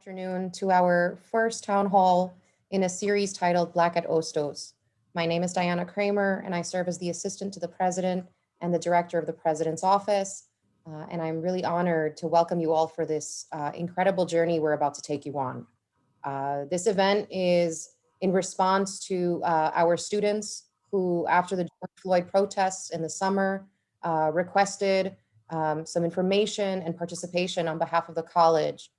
Afternoon to our first town hall in a series titled Black at Hostos. My name is Diana Kramer, and I serve as the assistant to the president and the director of the president's office. And I'm really honored to welcome you all for this incredible journey we're about to take you on. This event is in response to our students who, after the George Floyd protests in the summer, requested some information and participation on behalf of the college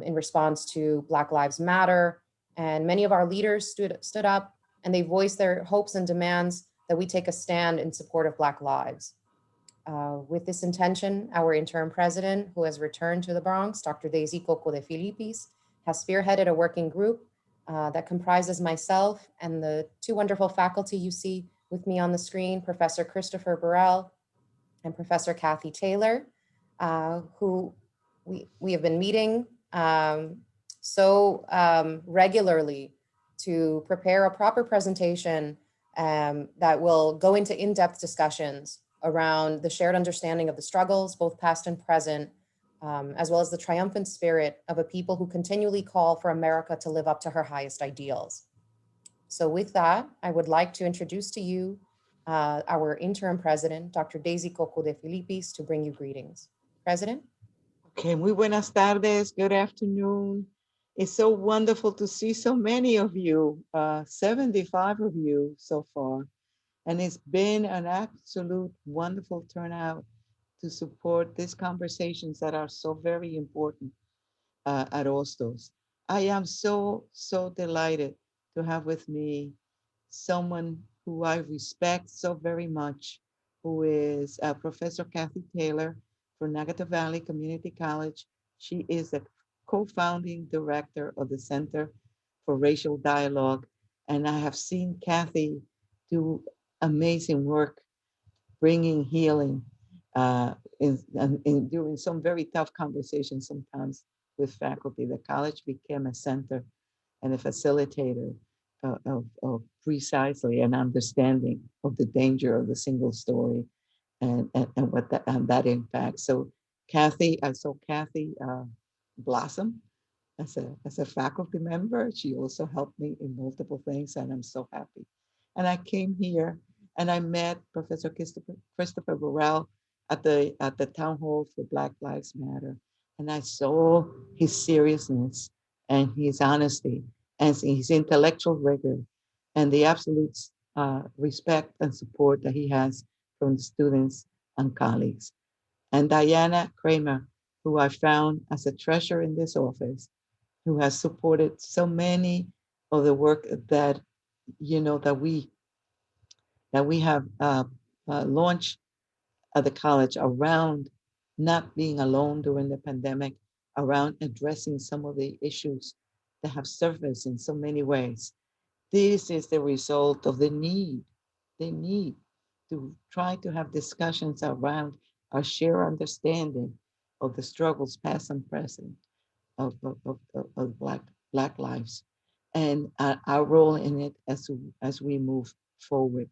in response to Black Lives Matter. And many of our leaders stood up and they voiced their hopes and demands that we take a stand in support of Black lives. With this intention, our interim president, who has returned to the Bronx, Dr. Daisy Coco de Filippis, has spearheaded a working group that comprises myself and the two wonderful faculty you see with me on the screen, Professor Christopher Burrell and Professor Kathy Taylor, who we have been meeting regularly to prepare a proper presentation that will go into in-depth discussions around the shared understanding of the struggles, both past and present, as well as the triumphant spirit of a people who continually call for America to live up to her highest ideals. So with that, I would like to introduce to you our interim president, Dr. Daisy Coco de Filippis, to bring you greetings. President? Okay, muy buenas tardes, good afternoon. It's so wonderful to see so many of you, 75 of you so far. And it's been an absolute wonderful turnout to support these conversations that are so very important at Hostos. I am so delighted to have with me someone who I respect so very much, who is Professor Kathy Taylor from Nagata Valley Community College. She is the co-founding director of the Center for Racial Dialogue. And I have seen Kathy do amazing work bringing healing during some very tough conversations sometimes with faculty. The college became a center and a facilitator of precisely an understanding of the danger of the single story and what that impacts. So Kathy, I saw Kathy blossom as a faculty member. She also helped me in multiple things, and I'm so happy. And I came here and I met Professor Christopher Burrell at the town hall for Black Lives Matter, and I saw his seriousness and his honesty and his intellectual rigor and the absolute respect and support that he has from students and colleagues. And Diana Kramer, who I found as a treasure in this office, who has supported so many of the work that that we have launched at the college around not being alone during the pandemic, around addressing some of the issues that have surfaced in so many ways. This is the result of the need to try to have discussions around our shared understanding of the struggles past and present of Black lives and our role in it as we move forward.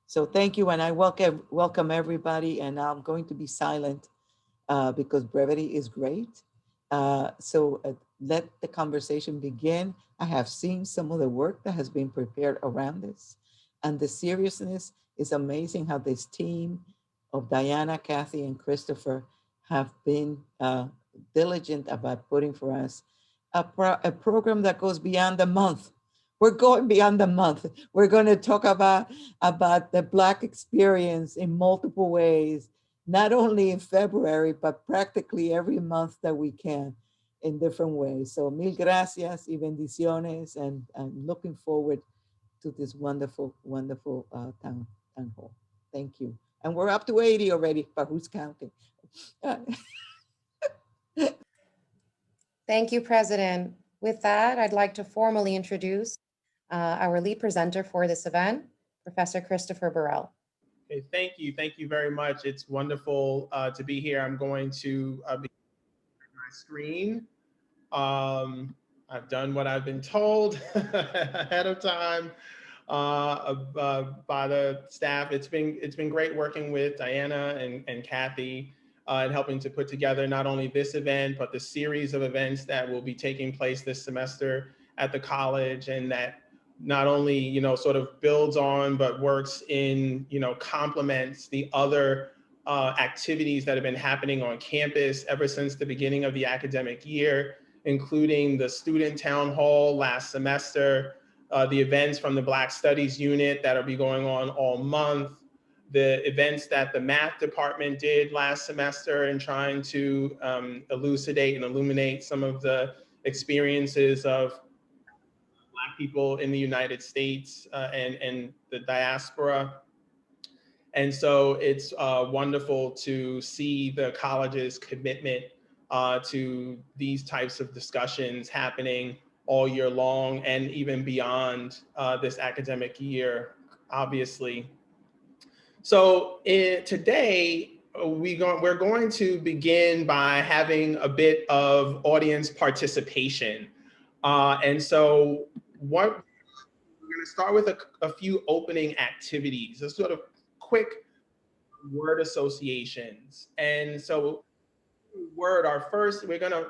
So thank you, and I welcome everybody, and I'm going to be silent because brevity is great. So let the conversation begin. I have seen some of the work that has been prepared around this, and the seriousness is amazing how this team of Diana, Kathy, and Christopher have been diligent about putting for us a program that goes beyond the month. We're going beyond the month. We're going to talk about the Black experience in multiple ways, not only in February, but practically every month that we can in different ways. So mil gracias y bendiciones, and I'm looking forward to this wonderful, wonderful town hall. Thank you. And we're up to 80 already, but who's counting? Thank you, President. With that, I'd like to formally introduce our lead presenter for this event, Professor Christopher Burrell. Okay, thank you very much. It's wonderful to be here. I'm going to be on my screen. I've done what I've been told ahead of time by the staff. It's been great working with Diana and Kathy and helping to put together not only this event, but the series of events that will be taking place this semester at the college, and that not only, sort of builds on, but works in, complements the other activities that have been happening on campus ever since the beginning of the academic year, including the student town hall last semester, the events from the Black Studies unit that'll be going on all month, the events that the math department did last semester in trying to elucidate and illuminate some of the experiences of Black people in the United States and the diaspora. And so it's wonderful to see the college's commitment to these types of discussions happening all year long and even beyond this academic year, obviously. So today, we're going to begin by having a bit of audience participation. And so we're going to start with a few opening activities, a sort of quick word associations. And so we're going to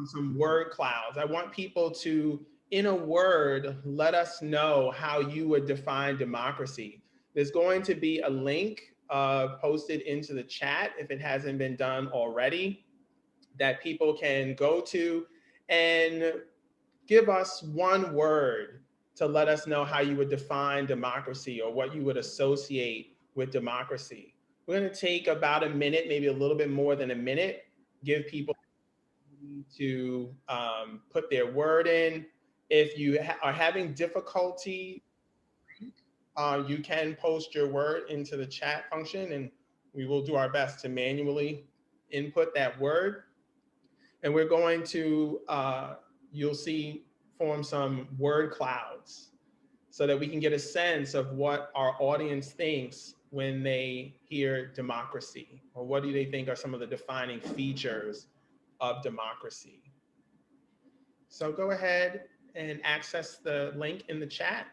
some word clouds. I want people to, in a word, let us know how you would define democracy. There's going to be a link posted into the chat if it hasn't been done already, that people can go to and give us one word to let us know how you would define democracy or what you would associate with democracy. We're going to take about a minute, maybe a little bit more than a minute, give people to put their word in. If you are having difficulty, you can post your word into the chat function, and we will do our best to manually input that word. And we're going to, you'll see, form some word clouds so that we can get a sense of what our audience thinks when they hear democracy, or what do they think are some of the defining features of democracy. So go ahead and access the link in the chat.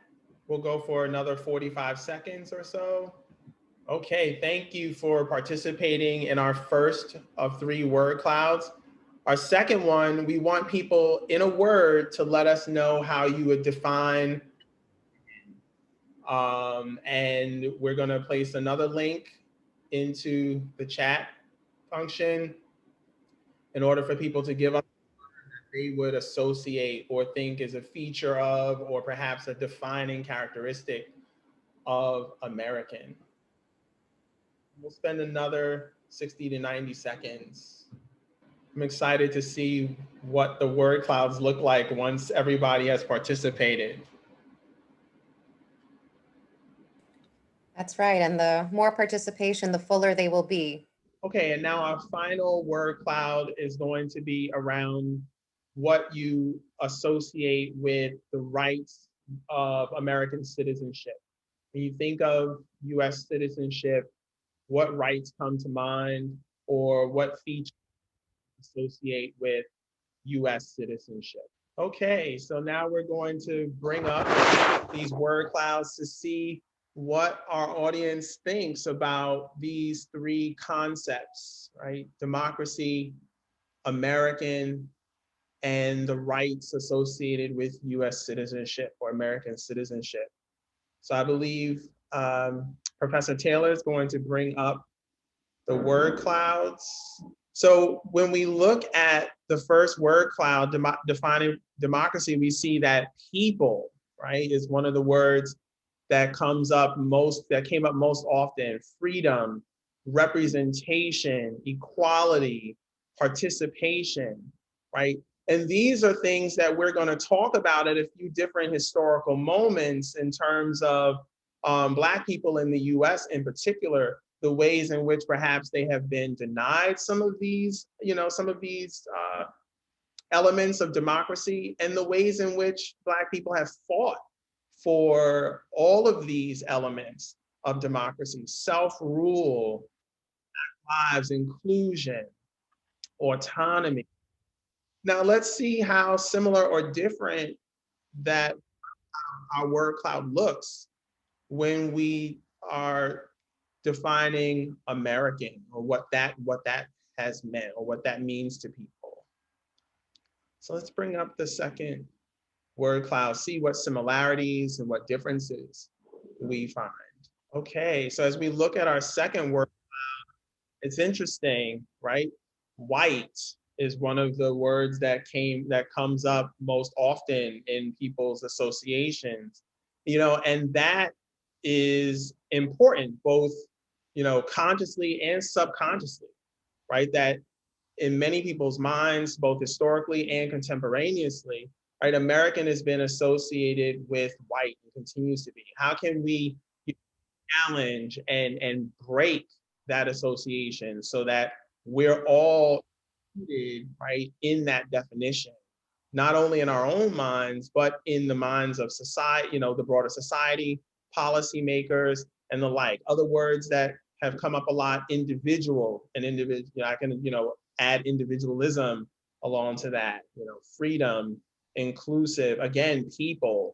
We'll go for another 45 seconds or so. Okay, thank you for participating in our first of 3 word clouds. Our second one, we want people in a word to let us know how you would define, and we're gonna place another link into the chat function in order for people to give us they would associate or think is a feature of, or perhaps a defining characteristic of American. We'll spend another 60 to 90 seconds. I'm excited to see what the word clouds look like once everybody has participated. That's right. And the more participation, the fuller they will be. Okay, and now our final word cloud is going to be around what you associate with the rights of American citizenship. When you think of US citizenship, what rights come to mind, or what features associate with US citizenship? Okay, so now we're going to bring up these word clouds to see what our audience thinks about these 3 concepts, right? Democracy, American, and the rights associated with US citizenship or American citizenship. So I believe Professor Taylor is going to bring up the word clouds. So when we look at the first word cloud, defining democracy, we see that people, right, is one of the words that came up most often. Freedom, representation, equality, participation, right? And these are things that we're going to talk about at a few different historical moments in terms of Black people in the US in particular, the ways in which perhaps they have been denied some of these, elements of democracy, and the ways in which Black people have fought for all of these elements of democracy: self-rule, lives, inclusion, autonomy. Now let's see how similar or different that our word cloud looks when we are defining American, or what that has meant, or what that means to people. So let's bring up the second word cloud, see what similarities and what differences we find. Okay, so as we look at our second word, it's interesting, right? White is one of the words that comes up most often in people's associations, and that is important, both, consciously and subconsciously, right? That in many people's minds, both historically and contemporaneously, right, American has been associated with white and continues to be. How can we challenge and break that association so that we're all included, right, in that definition, not only in our own minds, but in the minds of society, the broader society, policymakers, and the like. Other words that have come up a lot: individual and individual. I can, add individualism along to that. Freedom, inclusive. Again, people,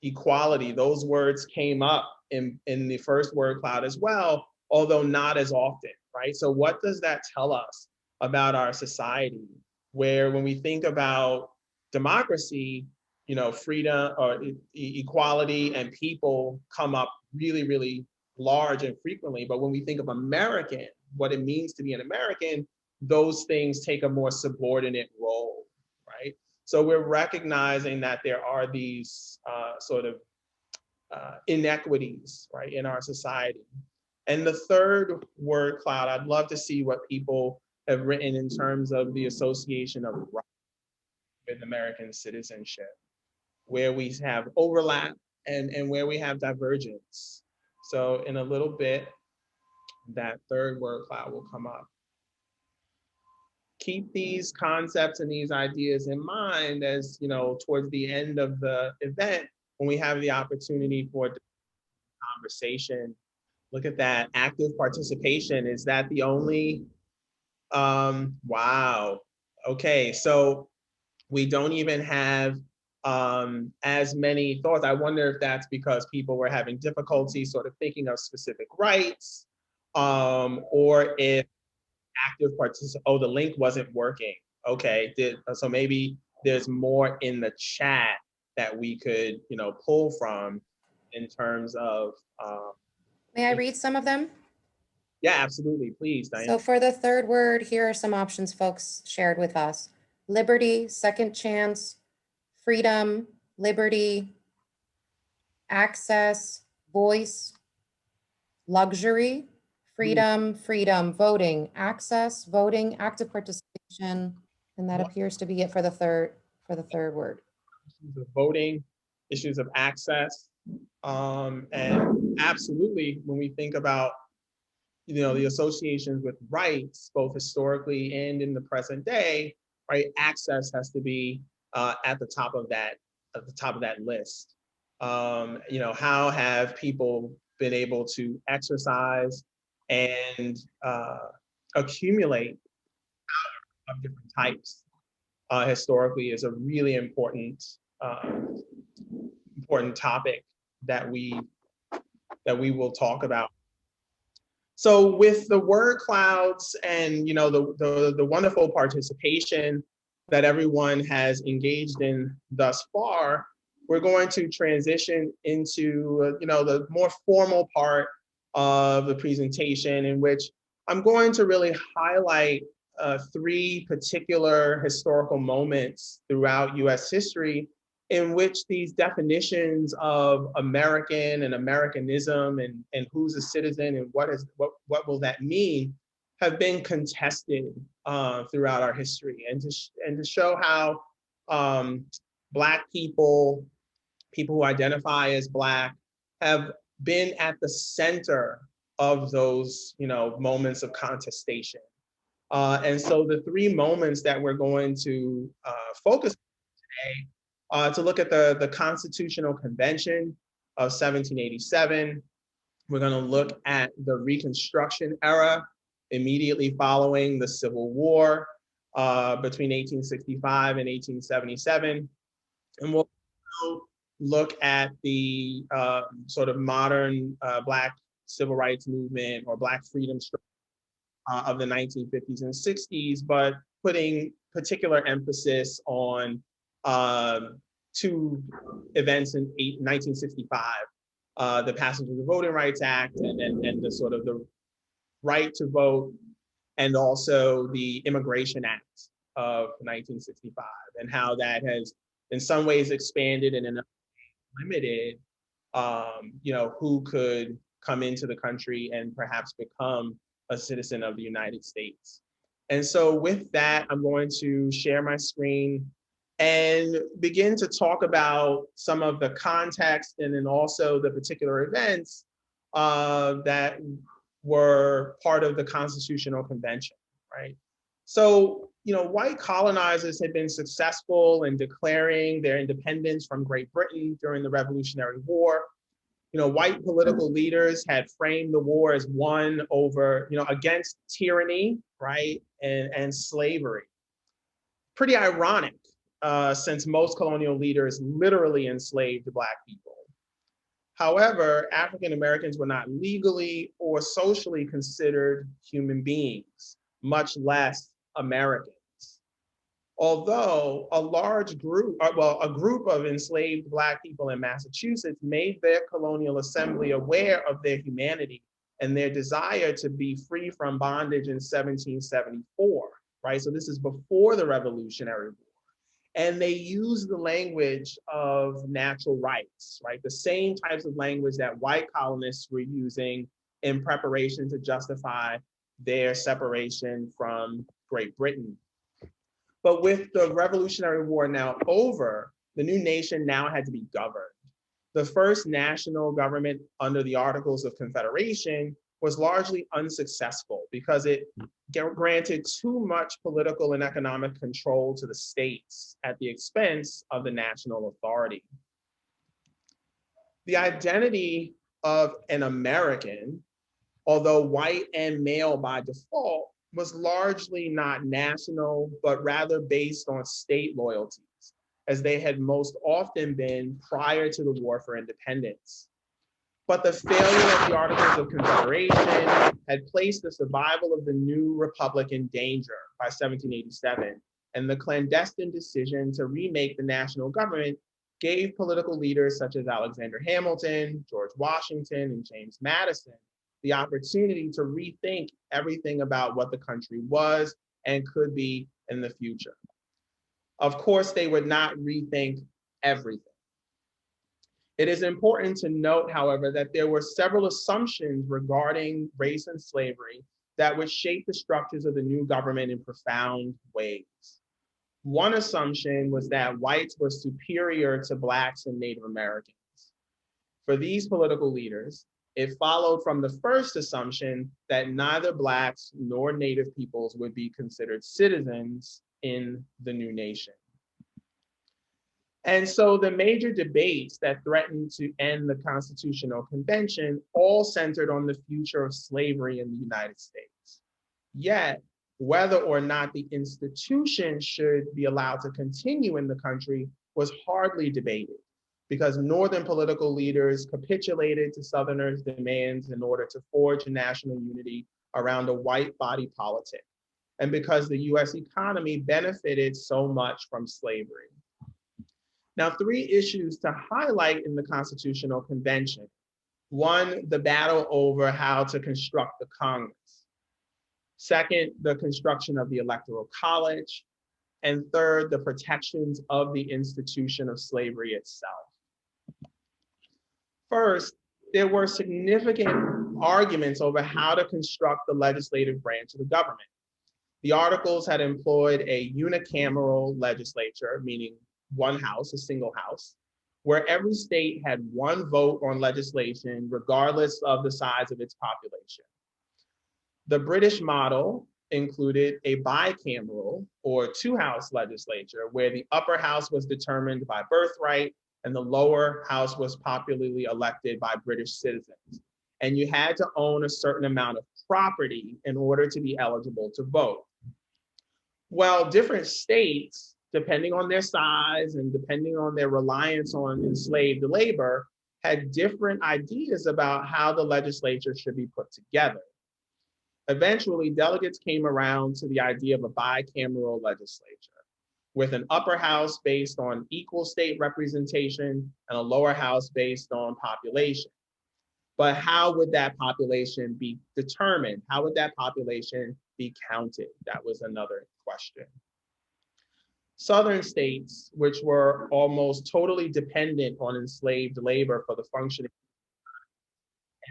equality. Those words came up in the first word cloud as well, although not as often, right? So what does that tell us about our society, where when we think about democracy, freedom or equality and people come up really, really large and frequently. But when we think of American, what it means to be an American, those things take a more subordinate role, right? So we're recognizing that there are these sort of inequities, right, in our society. And the third word cloud, I'd love to see what people have written in terms of the association of right with American citizenship, where we have overlap and where we have divergence. So in a little bit, that third word cloud will come up. Keep these concepts and these ideas in mind as, towards the end of the event, when we have the opportunity for conversation. Look at that, active participation. Is that the only, wow. Okay, so we don't even have as many thoughts. I wonder if that's because people were having difficulty sort of thinking of specific rights, or if active participation, oh, the link wasn't working. Okay, so maybe there's more in the chat that we could, pull from in terms of. May I read some of them? Yeah, absolutely. Please, Diane. So for the third word, here are some options folks shared with us: liberty, second chance, freedom, liberty, access, voice, luxury, freedom, voting, access, voting, active participation, and that appears to be it for the third word. Issues of voting, issues of access, and absolutely, when we think about the associations with rights, both historically and in the present day, right? Access has to be at the top of that list. How have people been able to exercise and accumulate power of different types historically is a really important topic that we will talk about. So with the word clouds and the wonderful participation that everyone has engaged in thus far, we're going to transition into the more formal part of the presentation, in which I'm going to really highlight three particular historical moments throughout US history in which these definitions of American and Americanism and who's a citizen and what will that mean have been contested throughout our history, and to show how Black people who identify as Black, have been at the center of those moments of contestation. And so the three moments that we're going to focus on today, to look at the Constitutional Convention of 1787. We're going to look at the Reconstruction Era immediately following the Civil War between 1865 and 1877. And we'll look at the sort of modern Black civil rights movement or Black freedom struggle of the 1950s and 60s, but putting particular emphasis on two events in 1965, the passage of the Voting Rights Act and the sort of the right to vote, and also the Immigration Act of 1965, and how that has in some ways expanded and in limited who could come into the country and perhaps become a citizen of the United States. And so with that, I'm going to share my screen and begin to talk about some of the context and then also the particular events that were part of the Constitutional Convention, right? So, white colonizers had been successful in declaring their independence from Great Britain during the Revolutionary War. White political leaders had framed the war as one over, against tyranny, right, and slavery. Pretty ironic, since most colonial leaders literally enslaved Black people. However, African Americans were not legally or socially considered human beings, much less Americans. Although a group of enslaved Black people in Massachusetts made their colonial assembly aware of their humanity and their desire to be free from bondage in 1774, right? So this is before the Revolutionary War. And they used the language of natural rights, right? The same types of language that white colonists were using in preparation to justify their separation from Great Britain. But with the Revolutionary War now over, the new nation now had to be governed. The first national government under the Articles of Confederation was largely unsuccessful because it granted too much political and economic control to the states at the expense of the national authority. The identity of an American, although white and male by default, was largely not national, but rather based on state loyalties, as they had most often been prior to the War for Independence. But the failure of the Articles of Confederation had placed the survival of the new republic in danger by 1787, and the clandestine decision to remake the national government gave political leaders such as Alexander Hamilton, George Washington, and James Madison the opportunity to rethink everything about what the country was and could be in the future. Of course, they would not rethink everything. It is important to note, however, that there were several assumptions regarding race and slavery that would shape the structures of the new government in profound ways. One assumption was that whites were superior to Blacks and Native Americans. For these political leaders, it followed from the first assumption that neither Blacks nor Native peoples would be considered citizens in the new nation. And so the major debates that threatened to end the Constitutional Convention all centered on the future of slavery in the United States. Yet, whether or not the institution should be allowed to continue in the country was hardly debated, because Northern political leaders capitulated to Southerners' demands in order to forge a national unity around a white body politic, and because the US economy benefited so much from slavery. Now, three issues to highlight in the Constitutional Convention. One, the battle over how to construct the Congress. Second, the construction of the Electoral College. And third, the protections of the institution of slavery itself. First, there were significant arguments over how to construct the legislative branch of the government. The Articles had employed a unicameral legislature, meaning one house, a single house, where every state had one vote on legislation, regardless of the size of its population. The British model included a bicameral or two-house legislature, where the upper house was determined by birthright and the lower house was popularly elected by British citizens. And you had to own a certain amount of property in order to be eligible to vote. Well, different states, depending on their size and depending on their reliance on enslaved labor, had different ideas about how the legislature should be put together. Eventually, delegates came around to the idea of a bicameral legislature, with an upper house based on equal state representation and a lower house based on population. But how would that population be determined? How would that population be counted? That was another question. Southern states, which were almost totally dependent on enslaved labor for the functioning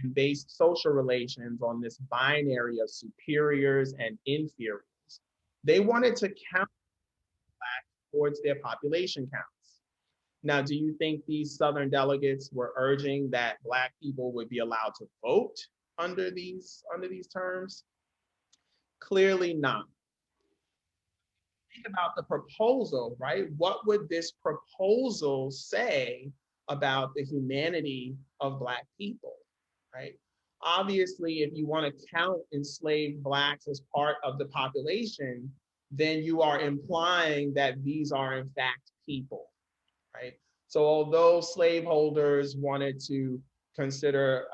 and based social relations on this binary of superiors and inferiors, they wanted to count Black towards their population counts. Now, do you think these Southern delegates were urging that Black people would be allowed to vote under these terms? Clearly not. Think about the proposal, right? What would this proposal say about the humanity of Black people, right? Obviously, if you want to count enslaved Blacks as part of the population, then you are implying that these are in fact people, right? So although slaveholders wanted to consider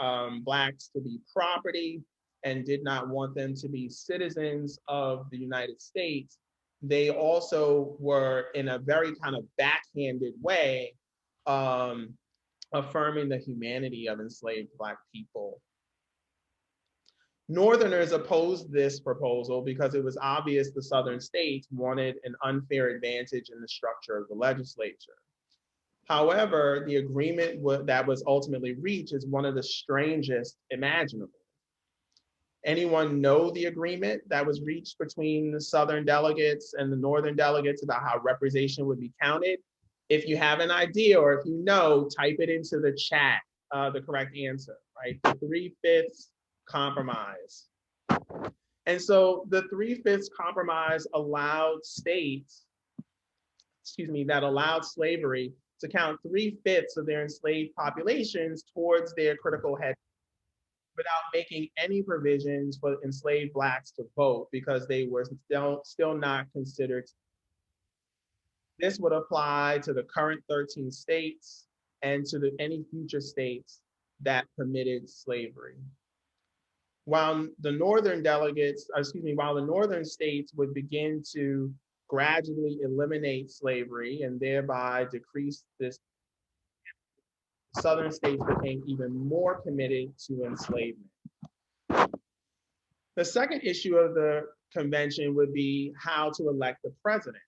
Blacks to be property and did not want them to be citizens of the United States, they also were in a very kind of backhanded way affirming the humanity of enslaved Black people. Northerners opposed this proposal because it was obvious the Southern states wanted an unfair advantage in the structure of the legislature. However, the agreement that was ultimately reached is one of the strangest imaginable. Anyone know the agreement that was reached between the Southern delegates and the Northern delegates about how representation would be counted? If you have an idea or if you know, type it into the chat, the correct answer, right? The 3/5 compromise. And so the 3/5 compromise allowed states, that allowed slavery to count 3/5 of their enslaved populations towards their critical head without making any provisions for enslaved Blacks to vote because they were still not considered. This would apply to the current 13 states and to any future states that permitted slavery. While the northern states would begin to gradually eliminate slavery and thereby decrease this, Southern states became even more committed to enslavement. The second issue of the convention would be how to elect the president.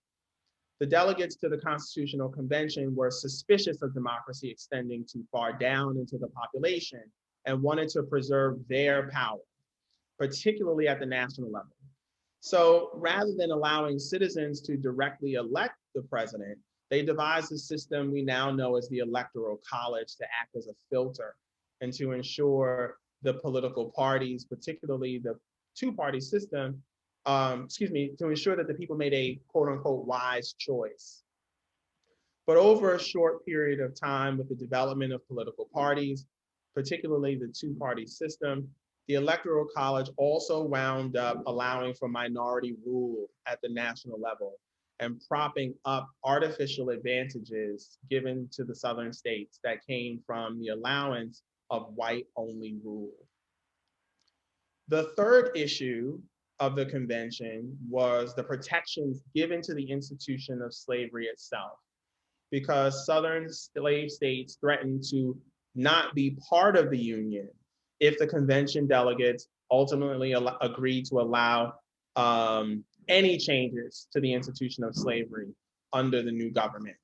The delegates to the Constitutional Convention were suspicious of democracy extending too far down into the population and wanted to preserve their power, particularly at the national level. So rather than allowing citizens to directly elect the president, they devised a system we now know as the Electoral College to act as a filter and to ensure the political parties, particularly the two-party system, to ensure that the people made a quote unquote wise choice. But over a short period of time with the development of political parties, particularly the two-party system, the Electoral College also wound up allowing for minority rule at the national level and propping up artificial advantages given to the Southern states that came from the allowance of white-only rule. The third issue of the convention was the protections given to the institution of slavery itself, because Southern slave states threatened to not be part of the Union if the convention delegates ultimately agreed to allow any changes to the institution of slavery under the new government.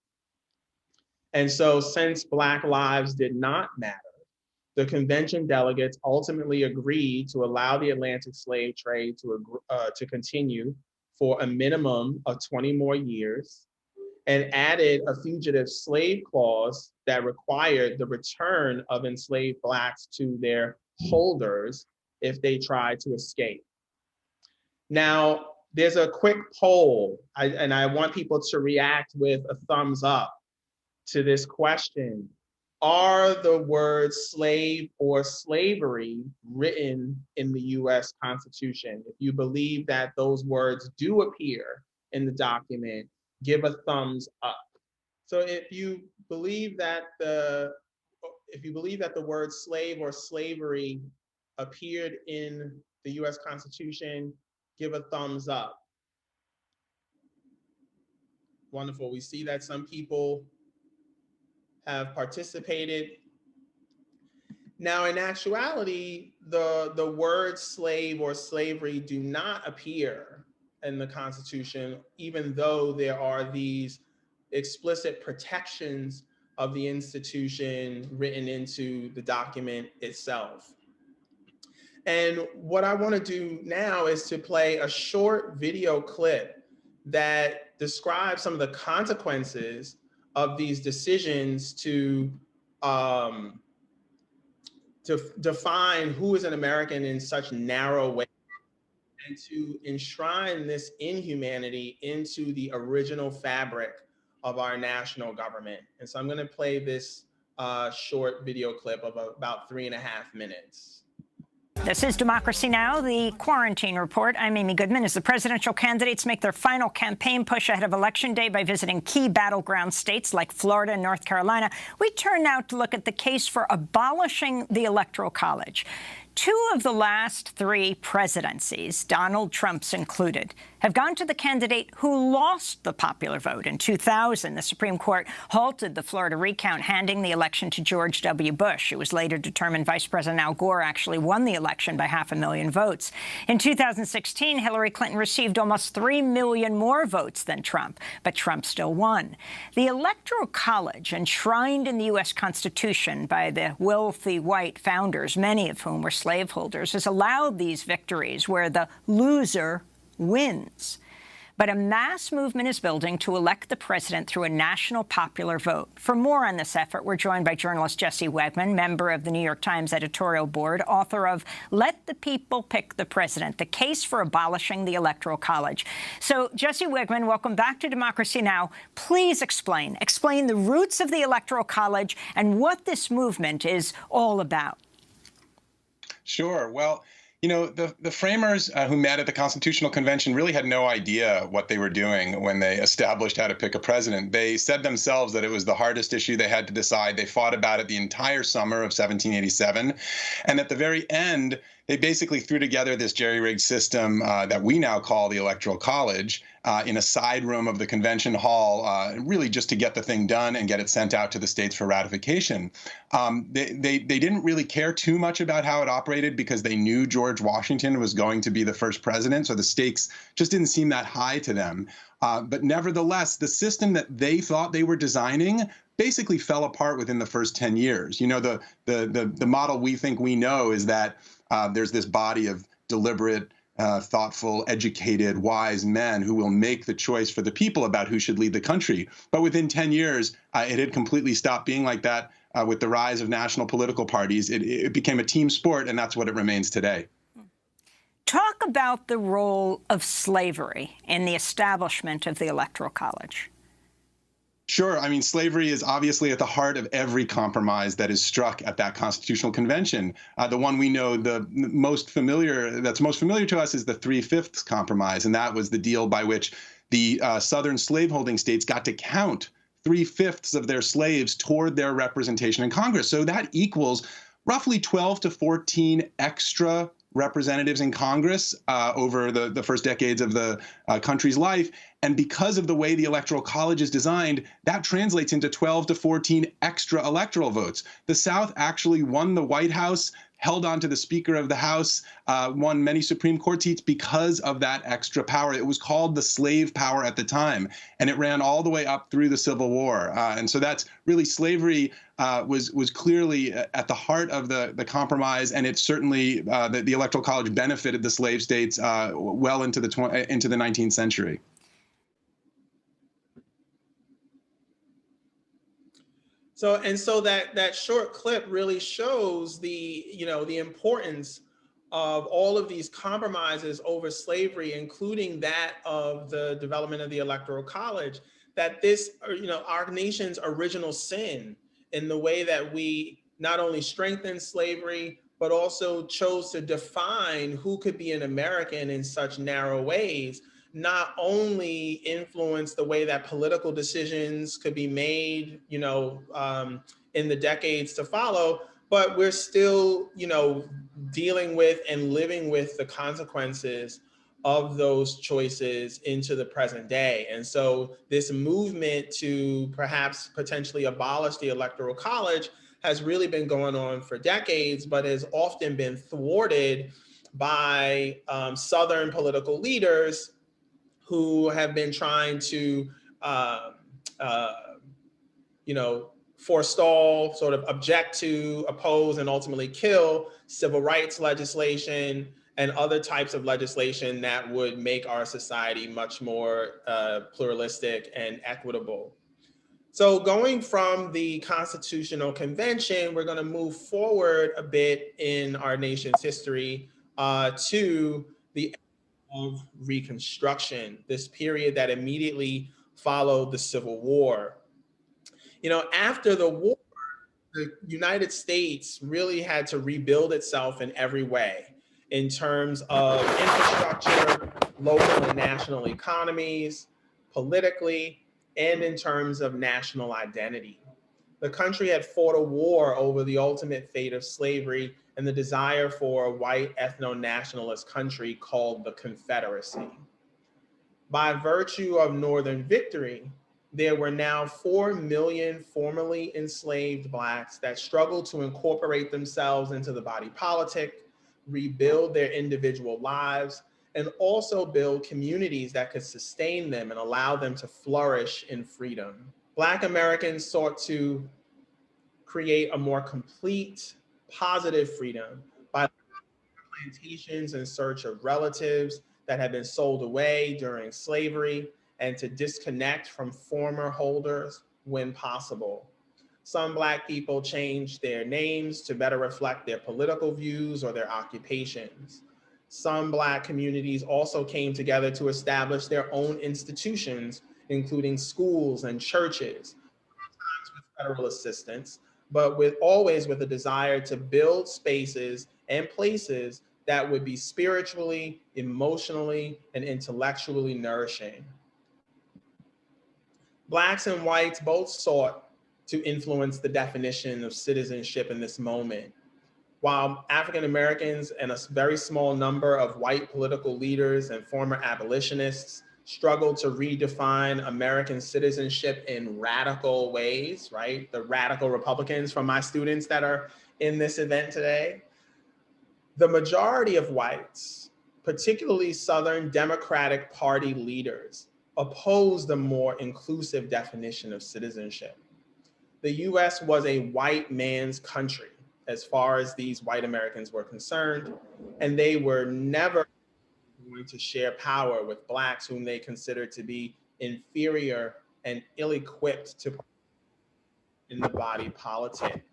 And so since Black lives did not matter, the convention delegates ultimately agreed to allow the Atlantic slave trade to continue for a minimum of 20 more years and added a fugitive slave clause that required the return of enslaved Blacks to their holders if they tried to escape. Now, there's a quick poll, and I want people to react with a thumbs up to this question. Are the words slave or slavery written in the US Constitution? If you believe that those words do appear in the document, give a thumbs up. So if you believe that the if you believe that the word slave or slavery appeared in the US Constitution, give a thumbs up. Wonderful. We see that some people have participated. Now, in actuality, the words slave or slavery do not appear in the Constitution, even though there are these explicit protections of the institution written into the document itself. And what I want to do now is to play a short video clip that describes some of the consequences of these decisions to define who is an American in such narrow ways and to enshrine this inhumanity into the original fabric of our national government. And so I'm going to play this short video clip of about 3.5 minutes. This is Democracy Now!, the Quarantine Report. I'm Amy Goodman. As the presidential candidates make their final campaign push ahead of Election Day by visiting key battleground states like Florida and North Carolina, we turn now to look at the case for abolishing the Electoral College. 2 of the last 3 presidencies, Donald Trump's included, have gone to the candidate who lost the popular vote. In 2000, the Supreme Court halted the Florida recount, handing the election to George W. Bush. It was later determined Vice President Al Gore actually won the election by 500,000 votes. In 2016, Hillary Clinton received almost 3 million more votes than Trump, but Trump still won. The Electoral College, enshrined in the U.S. Constitution by the wealthy white founders, many of whom were slaveholders, has allowed these victories where the loser wins. But a mass movement is building to elect the president through a national popular vote. For more on this effort, we're joined by journalist Jesse Wegman, member of the New York Times editorial board, author of Let the People Pick the President, the case for abolishing the Electoral College. So, Jesse Wegman, welcome back to Democracy Now! Please explain the roots of the Electoral College and what this movement is all about. Sure. Well, you know, the framers who met at the Constitutional Convention really had no idea what they were doing when they established how to pick a president. They said themselves that it was the hardest issue they had to decide. They fought about it the entire summer of 1787. And at the very end, they basically threw together this jerry-rigged system that we now call the Electoral College in a side room of the convention hall, really just to get the thing done and get it sent out to the states for ratification. They didn't really care too much about how it operated because they knew George Washington was going to be the first president, so the stakes just didn't seem that high to them. But nevertheless, the system that they thought they were designing basically fell apart within the first 10 years. You know, the model we think we know is that there's this body of deliberate, thoughtful, educated, wise men who will make the choice for the people about who should lead the country. But within 10 years, it had completely stopped being like that. With the rise of national political parties, it became a team sport, and that's what it remains today. Talk about the role of slavery in the establishment of the Electoral College. Sure. I mean, slavery is obviously at the heart of every compromise that is struck at that Constitutional Convention. The one we know that's most familiar to us is the Three-Fifths Compromise, and that was the deal by which the southern slaveholding states got to count 3/5 of their slaves toward their representation in Congress. So that equals roughly 12 to 14 extra representatives in Congress over the first decades of the country's life. And because of the way the Electoral College is designed, that translates into 12 to 14 extra electoral votes. The South actually won the White House, held on to the Speaker of the House, won many Supreme Court seats because of that extra power. It was called the slave power at the time, and it ran all the way up through the Civil War. And so that's really slavery was clearly at the heart of the compromise, and it certainly the Electoral College benefited the slave states well into the 19th century. So that short clip really shows the importance of all of these compromises over slavery, including that of the development of the Electoral College, that this, our nation's original sin in the way that we not only strengthened slavery, but also chose to define who could be an American in such narrow ways, not only influence the way that political decisions could be made, in the decades to follow, but we're still, dealing with and living with the consequences of those choices into the present day. And so this movement to perhaps potentially abolish the Electoral College has really been going on for decades, but has often been thwarted by Southern political leaders who have been trying to, forestall, sort of object to, oppose, and ultimately kill civil rights legislation and other types of legislation that would make our society much more pluralistic and equitable. So going from the Constitutional Convention, we're going to move forward a bit in our nation's history to the of Reconstruction, this period that immediately followed the Civil War. After the war, the United States really had to rebuild itself in every way in terms of infrastructure, local and national economies, politically, and in terms of national identity. The country had fought a war over the ultimate fate of slavery and the desire for a white ethno-nationalist country called the Confederacy. By virtue of Northern victory, there were now 4 million formerly enslaved Blacks that struggled to incorporate themselves into the body politic, rebuild their individual lives, and also build communities that could sustain them and allow them to flourish in freedom. Black Americans sought to create a more complete, positive freedom by plantations in search of relatives that had been sold away during slavery and to disconnect from former holders when possible. Some Black people changed their names to better reflect their political views or their occupations. Some Black communities also came together to establish their own institutions, including schools and churches, sometimes with federal assistance, but always with a desire to build spaces and places that would be spiritually, emotionally, and intellectually nourishing. Blacks and whites both sought to influence the definition of citizenship in this moment. While African Americans and a very small number of white political leaders and former abolitionists struggled to redefine American citizenship in radical ways, right? The radical Republicans from my students that are in this event today. The majority of whites, particularly Southern Democratic Party leaders, opposed a more inclusive definition of citizenship. The US was a white man's country as far as these white Americans were concerned, and they were never going to share power with Blacks whom they considered to be inferior and ill-equipped to in the body politic.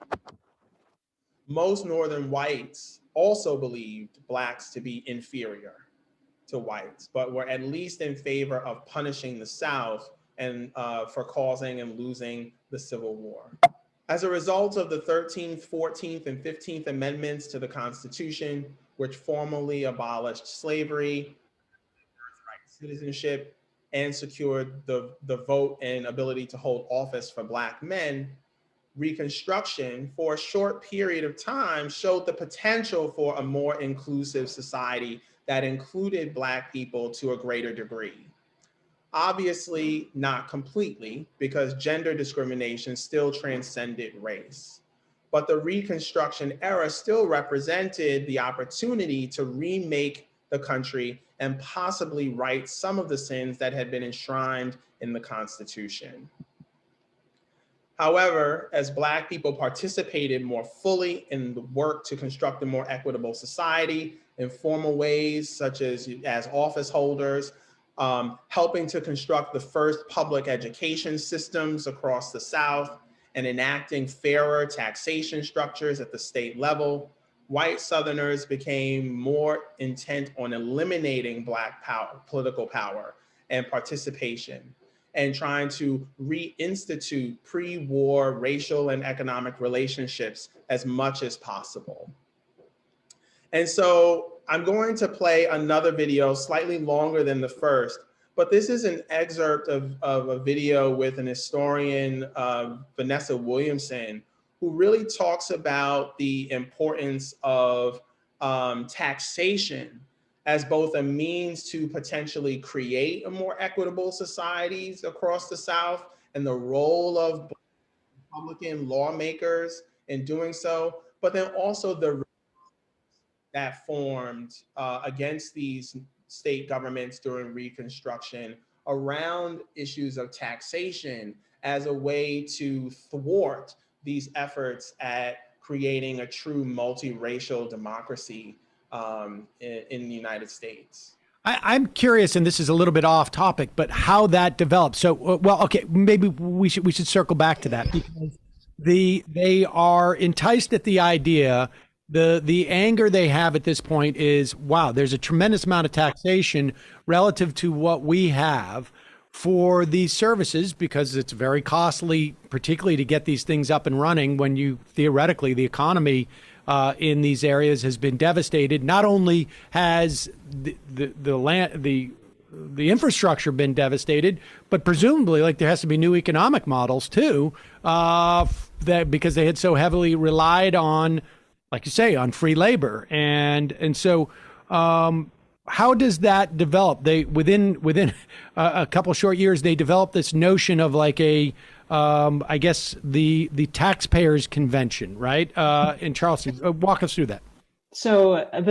Most Northern whites also believed Blacks to be inferior to whites, but were at least in favor of punishing the South and for causing and losing the Civil War. As a result of the 13th, 14th, and 15th Amendments to the Constitution, which formally abolished slavery, birthright citizenship, and secured the vote and ability to hold office for Black men, Reconstruction, for a short period of time, showed the potential for a more inclusive society that included Black people to a greater degree. Obviously, not completely, because gender discrimination still transcended race. But the Reconstruction era still represented the opportunity to remake the country and possibly right some of the sins that had been enshrined in the Constitution. However, as Black people participated more fully in the work to construct a more equitable society in formal ways, such as office holders, helping to construct the first public education systems across the South, and enacting fairer taxation structures at the state level, white Southerners became more intent on eliminating Black political power and participation, and trying to reinstitute pre-war racial and economic relationships as much as possible. And so I'm going to play another video slightly longer than the first, but this is an excerpt of a video with an historian, Vanessa Williamson, who really talks about the importance of taxation as both a means to potentially create a more equitable societies across the South, and the role of Republican lawmakers in doing so, but then also the that formed against these state governments during Reconstruction around issues of taxation as a way to thwart these efforts at creating a true multiracial democracy in the United States. I'm curious, and this is a little bit off topic, but how that developed. So, well, okay, maybe we should circle back to that, because they are enticed at the idea. The anger they have at this point is, wow, there's a tremendous amount of taxation relative to what we have for these services, because it's very costly, particularly to get these things up and running when you theoretically the economy in these areas has been devastated. Not only has the infrastructure been devastated, but presumably, like, there has to be new economic models too, that because they had so heavily relied on, like you say, on free labor, and so how does that develop? They within a couple short years, they developed this notion of like a I guess the Taxpayers Convention, right? In Charleston. Walk us through that. So I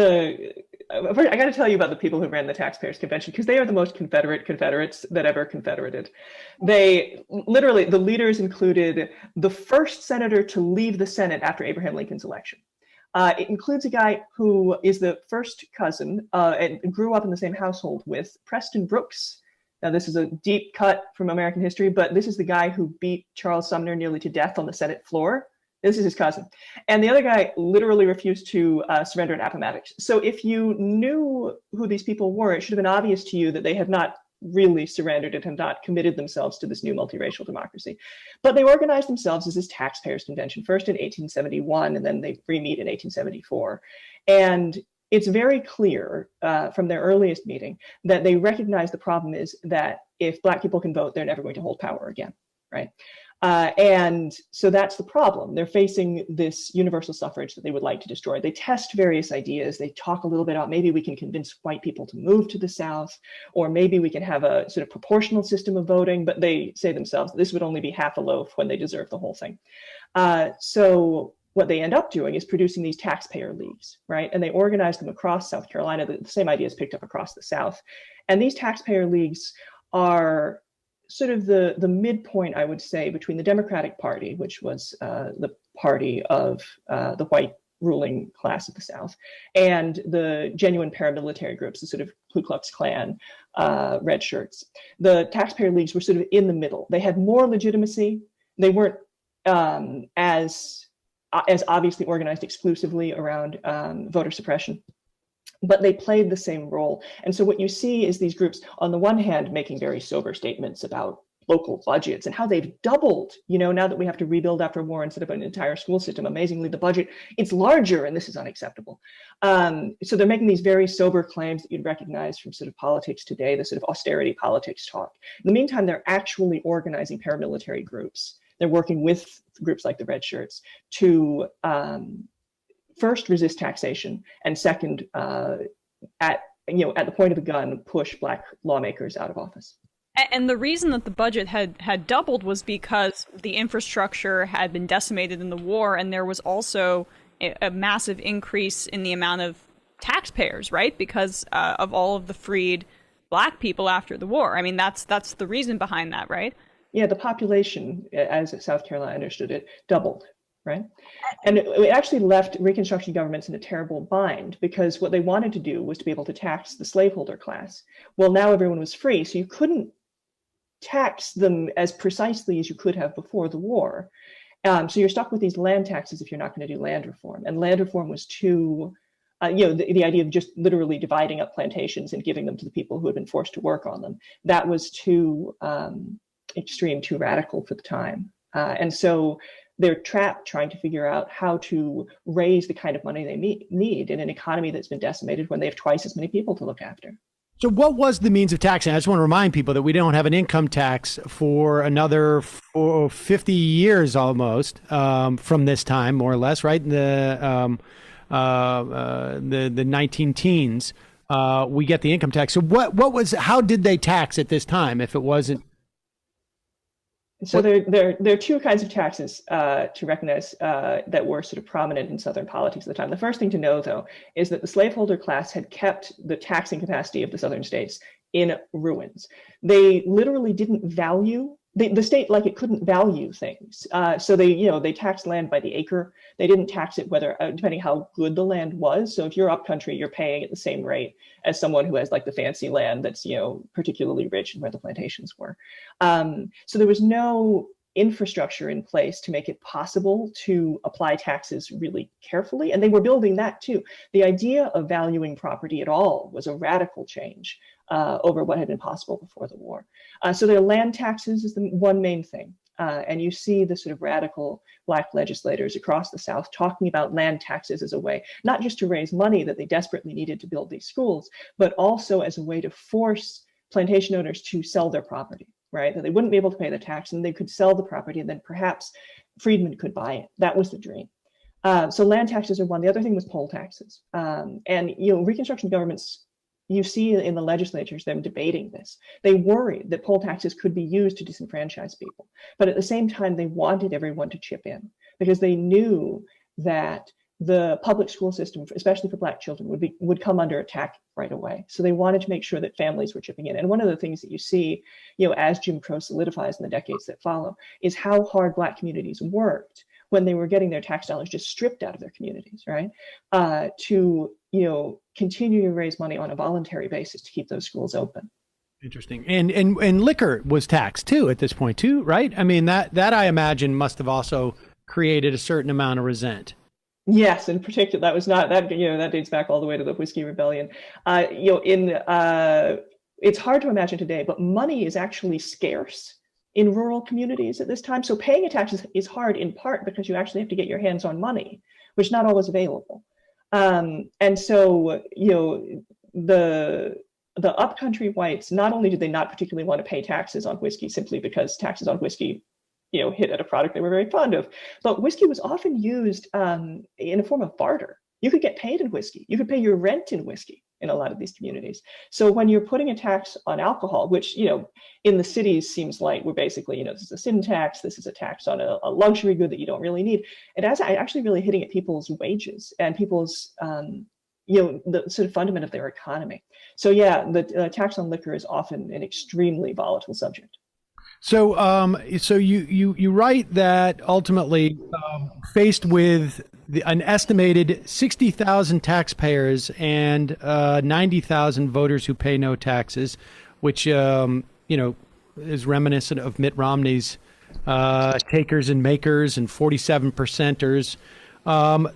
got to tell you about the people who ran the Taxpayers Convention, because they are the most Confederate Confederates that ever confederated. They literally, the leaders included the first senator to leave the Senate after Abraham Lincoln's election. It includes a guy who is the first cousin and grew up in the same household with Preston Brooks. Now, this is a deep cut from American history, but this is the guy who beat Charles Sumner nearly to death on the Senate floor. This is his cousin. And the other guy literally refused to surrender at Appomattox. So if you knew who these people were, it should have been obvious to you that they had not really surrendered and had not committed themselves to this new multiracial democracy. But they organized themselves as this Taxpayers Convention, first in 1871, and then they re-meet in 1874. And it's very clear from their earliest meeting that they recognize the problem is that if Black people can vote, they're never going to hold power again, right? And so that's the problem. They're facing this universal suffrage that they would like to destroy. They test various ideas. They talk a little bit about maybe we can convince white people to move to the South, or maybe we can have a sort of proportional system of voting, but they say themselves this would only be half a loaf when they deserve the whole thing. So what they end up doing is producing these taxpayer leagues, right? And they organize them across South Carolina. The same idea is picked up across the South. And these taxpayer leagues are sort of the midpoint, I would say, between the Democratic Party, which was the party of the white ruling class of the South, and the genuine paramilitary groups, the sort of Ku Klux Klan, red shirts. The taxpayer leagues were sort of in the middle. They had more legitimacy. They weren't as obviously organized exclusively around voter suppression, but they played the same role. And so what you see is these groups, on the one hand, making very sober statements about local budgets and how they've doubled, now that we have to rebuild after war instead of an entire school system. Amazingly, the budget, it's larger, and this is unacceptable. So they're making these very sober claims that you'd recognize from sort of politics today, the sort of austerity politics talk. In the meantime, they're actually organizing paramilitary groups. They're working with groups like the Red Shirts to first resist taxation, and second, at the point of the gun, push Black lawmakers out of office. And the reason that the budget had doubled was because the infrastructure had been decimated in the war, and there was also a massive increase in the amount of taxpayers, right? Because of all of the freed Black people after the war. I mean, that's the reason behind that, right? Yeah, the population, as South Carolina understood it, doubled. Right. And it actually left Reconstruction governments in a terrible bind, because what they wanted to do was to be able to tax the slaveholder class. Well, now everyone was free, so you couldn't tax them as precisely as you could have before the war. So you're stuck with these land taxes if you're not going to do land reform. And land reform was too, the idea of just literally dividing up plantations and giving them to the people who had been forced to work on them. That was too extreme, too radical for the time. And so they're trapped trying to figure out how to raise the kind of money they need in an economy that's been decimated when they have twice as many people to look after. So what was the means of taxing? I just want to remind people that we don't have an income tax for another 50 years almost from this time, more or less, right? In the 19 teens, we get the income tax. So how did they tax at this time if it wasn't? So there are two kinds of taxes to recognize that were sort of prominent in Southern politics at the time. The first thing to know, though, is that the slaveholder class had kept the taxing capacity of the Southern states in ruins. They literally didn't value the state, like it couldn't value things. So they taxed land by the acre. They didn't tax it whether depending how good the land was. So if you're upcountry, you're paying at the same rate as someone who has like the fancy land that's particularly rich and where the plantations were. So there was no infrastructure in place to make it possible to apply taxes really carefully, and they were building that too. The idea of valuing property at all was a radical change over what had been possible before the war. So their land taxes is the one main thing. And you see the sort of radical Black legislators across the South talking about land taxes as a way, not just to raise money that they desperately needed to build these schools, but also as a way to force plantation owners to sell their property, right? That they wouldn't be able to pay the tax and they could sell the property and then perhaps freedmen could buy it. That was the dream. So land taxes are one. The other thing was poll taxes. And Reconstruction governments, you see in the legislatures them debating this. They worried that poll taxes could be used to disenfranchise people. But at the same time, they wanted everyone to chip in because they knew that the public school system, especially for Black children, would come under attack right away. So they wanted to make sure that families were chipping in. And one of the things that you see, as Jim Crow solidifies in the decades that follow, is how hard Black communities worked when they were getting their tax dollars just stripped out of their communities, right? To continue to raise money on a voluntary basis to keep those schools open. Interesting. And liquor was taxed too at this point too, right? I mean, that I imagine must have also created a certain amount of resent. Yes, in particular, that was not that that dates back all the way to the Whiskey Rebellion. It's hard to imagine today, but money is actually scarce in rural communities at this time. So paying a tax is hard in part because you actually have to get your hands on money, which is not always available. And so, the upcountry whites, not only did they not particularly want to pay taxes on whiskey simply because taxes on whiskey, hit at a product they were very fond of, but whiskey was often used in a form of barter. You could get paid in whiskey. You could pay your rent in whiskey in a lot of these communities. So when you're putting a tax on alcohol, which, in the cities seems like we're basically, this is a sin tax, this is a tax on a luxury good that you don't really need. It is actually really hitting at people's wages and people's, the sort of fundament of their economy. So yeah, the tax on liquor is often an extremely volatile subject. So, so you write that ultimately, faced with an estimated 60,000 taxpayers and 90,000 voters who pay no taxes, which is reminiscent of Mitt Romney's takers and makers and 47%ers.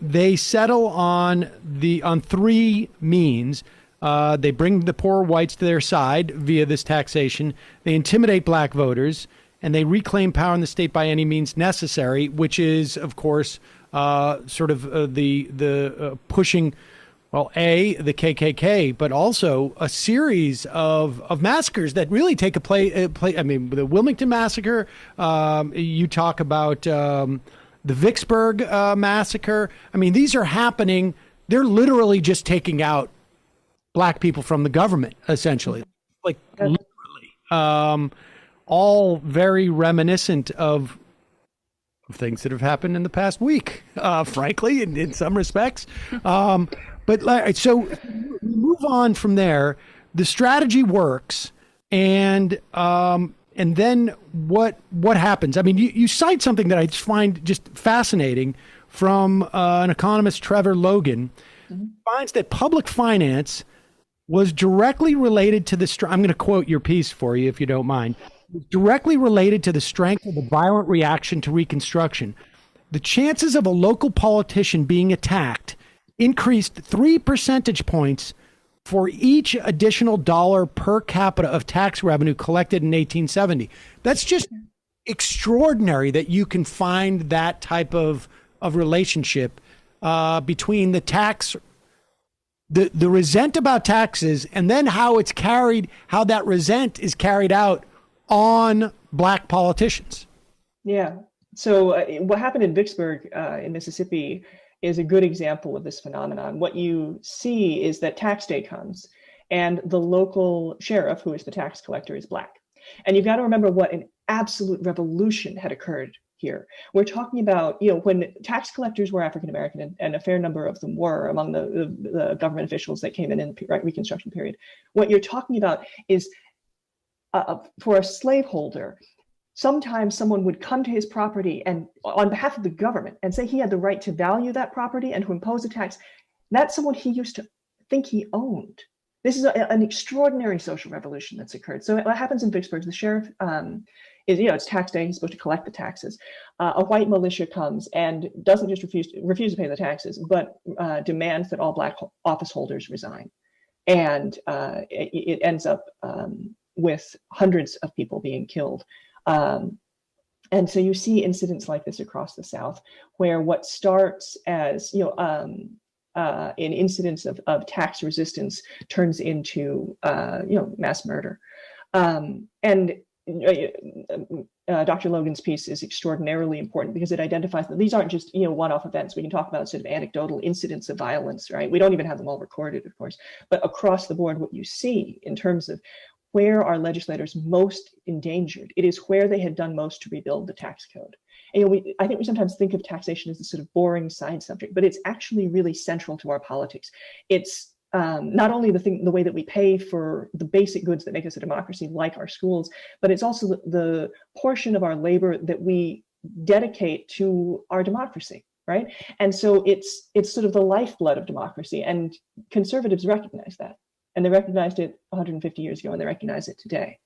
They settle on three means. They bring the poor whites to their side via this taxation. They intimidate Black voters, and they reclaim power in the state by any means necessary, which is, of course, sort of the pushing, well, the KKK, but also a series of massacres that really take place. I mean, the Wilmington massacre. You talk about the Vicksburg massacre. I mean, these are happening. They're literally just taking out Black people from the government, essentially, like literally, all very reminiscent of things that have happened in the past week, frankly, in some respects. But so we move on from there. The strategy works, and then what happens? I mean, you cite something that I find just fascinating from an economist, Trevor Logan, finds that public finance was directly related to the I'm going to quote your piece for you, if you don't mind. Directly related to the strength of the violent reaction to Reconstruction. The chances of a local politician being attacked increased 3 percentage points for each additional dollar per capita of tax revenue collected in 1870. That's just extraordinary that you can find that type of relationship between the tax the resent about taxes, and then how that resent is carried out on Black politicians. Yeah. So what happened in Vicksburg in Mississippi is a good example of this phenomenon. What you see is that tax day comes and the local sheriff, who is the tax collector, is Black. And you've got to remember what an absolute revolution had occurred here. We're talking about, when tax collectors were African American, and a fair number of them were among the government officials that came in the Reconstruction period. What you're talking about is for a slaveholder, sometimes someone would come to his property and on behalf of the government and say he had the right to value that property and to impose a tax. That's someone he used to think he owned. This is an extraordinary social revolution that's occurred. So what happens in Vicksburg, the sheriff it's tax day, he's supposed to collect the taxes. A white militia comes and doesn't just refuse to pay the taxes, but demands that all Black office holders resign. And it ends up with hundreds of people being killed. And so you see incidents like this across the South, where what starts as an incidents of tax resistance turns into mass murder. Dr. Logan's piece is extraordinarily important because it identifies that these aren't just one-off events. We can talk about sort of anecdotal incidents of violence, right? We don't even have them all recorded, of course, but across the board, what you see in terms of where are legislators most endangered, it is where they had done most to rebuild the tax code. And I think we sometimes think of taxation as a sort of boring side subject, but it's actually really central to our politics. It's not only the way that we pay for the basic goods that make us a democracy, like our schools, but it's also the portion of our labor that we dedicate to our democracy, right? And so it's sort of the lifeblood of democracy, and conservatives recognize that. And they recognized it 150 years ago, and they recognize it today.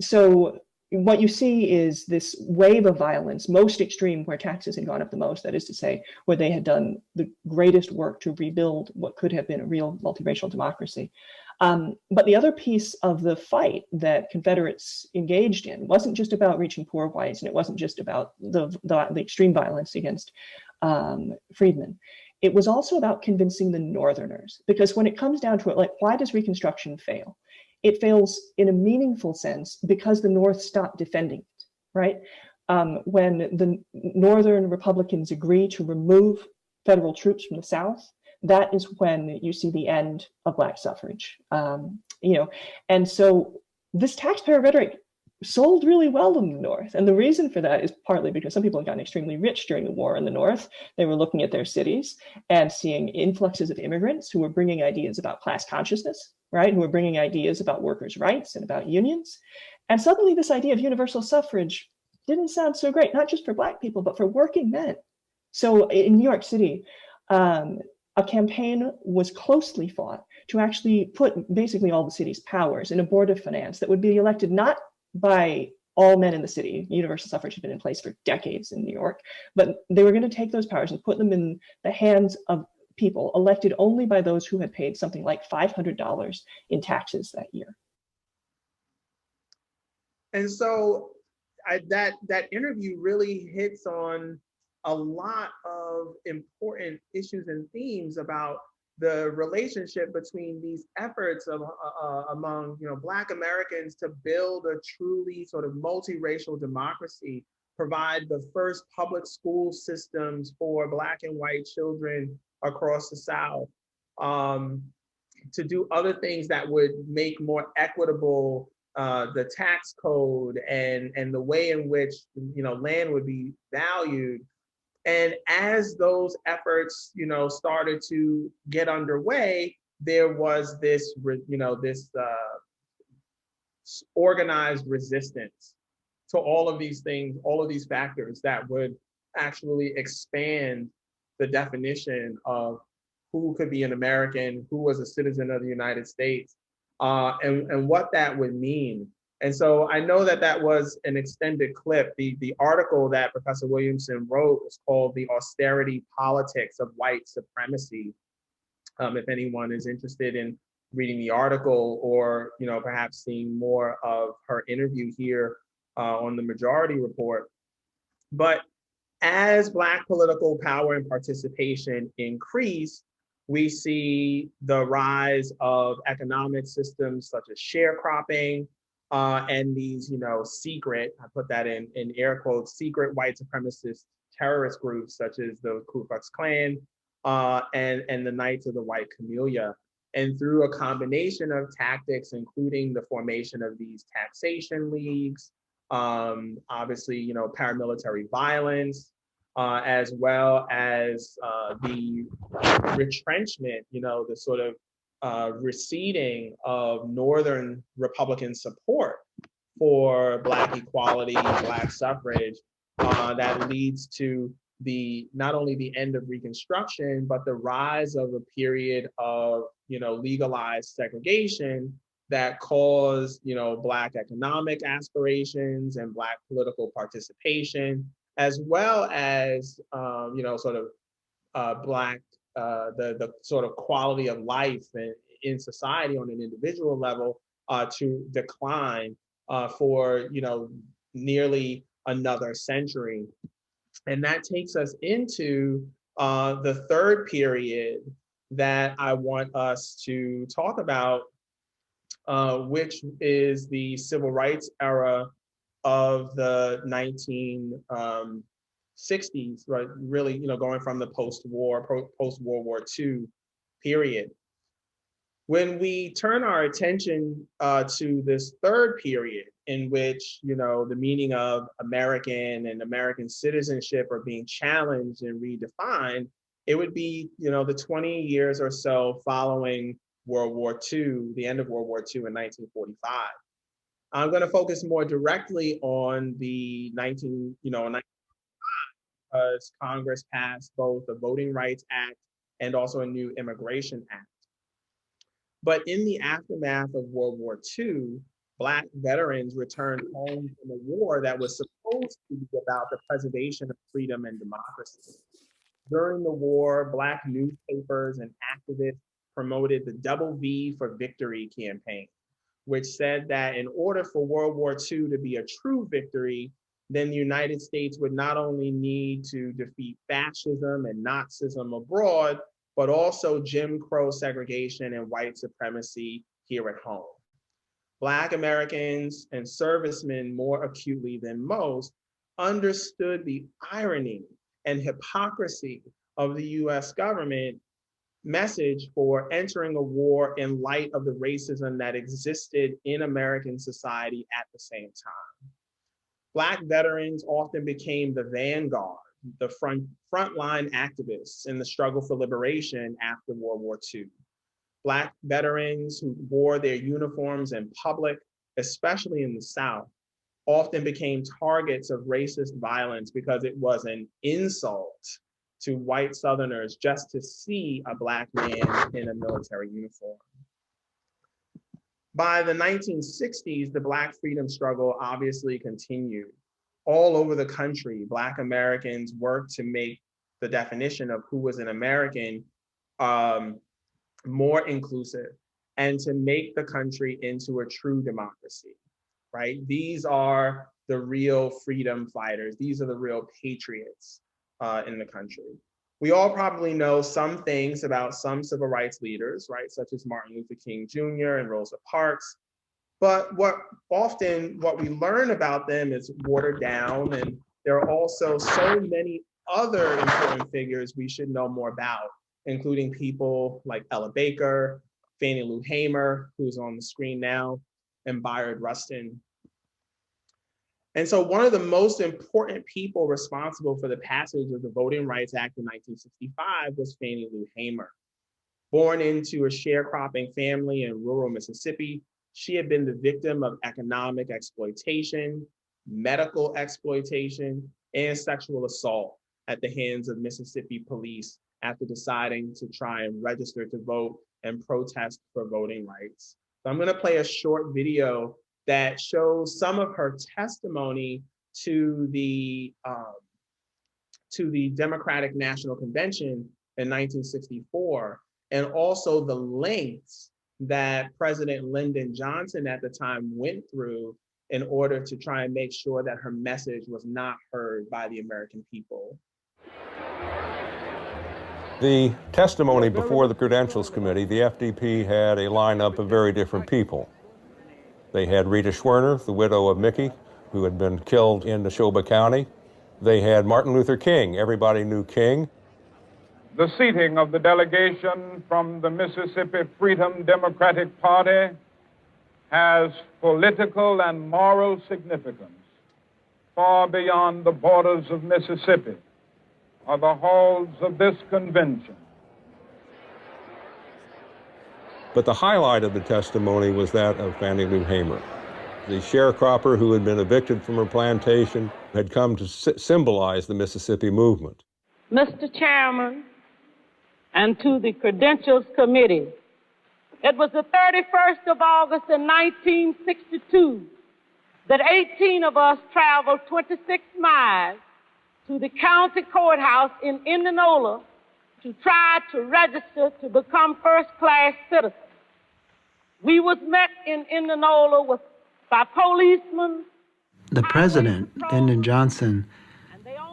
So what you see is this wave of violence, most extreme where taxes had gone up the most, that is to say, where they had done the greatest work to rebuild what could have been a real multiracial democracy. But the other piece of the fight that Confederates engaged in wasn't just about reaching poor whites, and it wasn't just about the extreme violence against freedmen. It was also about convincing the Northerners, because when it comes down to it, like, why does Reconstruction fail? It fails in a meaningful sense because the North stopped defending it, right? When the Northern Republicans agree to remove federal troops from the South, that is when you see the end of Black suffrage. And so this taxpayer rhetoric sold really well in the North. And the reason for that is partly because some people had gotten extremely rich during the war in the North. They were looking at their cities and seeing influxes of immigrants who were bringing ideas about class consciousness, right? Who were bringing ideas about workers' rights and about unions. And suddenly this idea of universal suffrage didn't sound so great, not just for Black people, but for working men. So in New York City, a campaign was closely fought to actually put basically all the city's powers in a board of finance that would be elected not by all men in the city. Universal suffrage had been in place for decades in New York, but they were going to take those powers and put them in the hands of people elected only by those who had paid something like $500 in taxes that year. And so that interview really hits on a lot of important issues and themes about the relationship between these efforts of among Black Americans to build a truly sort of multiracial democracy, provide the first public school systems for Black and white children across the South, to do other things that would make more equitable the tax code and the way in which land would be valued. And as those efforts, started to get underway, there was this, organized resistance to all of these things, all of these factors that would actually expand the definition of who could be an American, who was a citizen of the United States, and what that would mean. And so I know that was an extended clip. The article that Professor Williamson wrote was called "The Austerity Politics of White Supremacy." If anyone is interested in reading the article, or perhaps seeing more of her interview here on the Majority Report. But as Black political power and participation increased, We see the rise of economic systems such as sharecropping and these, secret, I put that in air quotes, secret white supremacist terrorist groups such as the Ku Klux Klan and the Knights of the White Camellia. And through a combination of tactics, including the formation of these taxation leagues, obviously, paramilitary violence, as well as the retrenchment, the sort of receding of Northern Republican support for Black equality, Black suffrage, that leads to not only the end of Reconstruction, but the rise of a period of, legalized segregation that caused, Black economic aspirations and Black political participation, as well as, sort of Black, the sort of quality of life in society on an individual level to decline for, nearly another century. And that takes us into the third period that I want us to talk about, which is the civil rights era of the 1960s, right? Really, going from the post-World War II period. When we turn our attention to this third period, in which the meaning of American and American citizenship are being challenged and redefined, it would be the 20 years or so following World War II, the end of World War II in 1945. I'm going to focus more directly on the 1945, because Congress passed both the Voting Rights Act and also a new Immigration Act. But in the aftermath of World War II, Black veterans returned home from a war that was supposed to be about the preservation of freedom and democracy. During the war, Black newspapers and activists promoted the Double V for Victory campaign, which said that in order for World War II to be a true victory, then the United States would not only need to defeat fascism and Nazism abroad, but also Jim Crow segregation and white supremacy here at home. Black Americans and servicemen more acutely than most understood the irony and hypocrisy of the US government message for entering a war in light of the racism that existed in American society at the same time. Black veterans often became the vanguard, the frontline activists in the struggle for liberation after World War II. Black veterans who wore their uniforms in public, especially in the South, often became targets of racist violence because it was an insult to white Southerners just to see a Black man in a military uniform. By the 1960s, the Black freedom struggle obviously continued. All over the country, Black Americans worked to make the definition of who was an American more inclusive and to make the country into a true democracy, right? These are the real freedom fighters. These are the real patriots in the country. We all probably know some things about some civil rights leaders, right? Such as Martin Luther King Jr. and Rosa Parks. But what we learn about them is watered down, and there are also so many other important figures we should know more about, including people like Ella Baker, Fannie Lou Hamer, who's on the screen now, and Bayard Rustin. And so one of the most important people responsible for the passage of the Voting Rights Act in 1965 was Fannie Lou Hamer. Born into a sharecropping family in rural Mississippi, she had been the victim of economic exploitation, medical exploitation, and sexual assault at the hands of Mississippi police after deciding to try and register to vote and protest for voting rights. So I'm going to play a short video that shows some of her testimony to the Democratic National Convention in 1964, and also the lengths that President Lyndon Johnson at the time went through in order to try and make sure that her message was not heard by the American people. The testimony before the Credentials Committee, the FDP had a lineup of very different people. They had Rita Schwerner, the widow of Mickey, who had been killed in Neshoba County. They had Martin Luther King. Everybody knew King. The seating of the delegation from the Mississippi Freedom Democratic Party has political and moral significance far beyond the borders of Mississippi or the halls of this convention. But the highlight of the testimony was that of Fannie Lou Hamer. The sharecropper who had been evicted from her plantation had come to symbolize the Mississippi movement. Mr. Chairman, and to the Credentials Committee, it was the 31st of August in 1962 that 18 of us traveled 26 miles to the county courthouse in Indianola to try to register to become first-class citizens. We was met in Indianola by policemen. The president, Lyndon Johnson,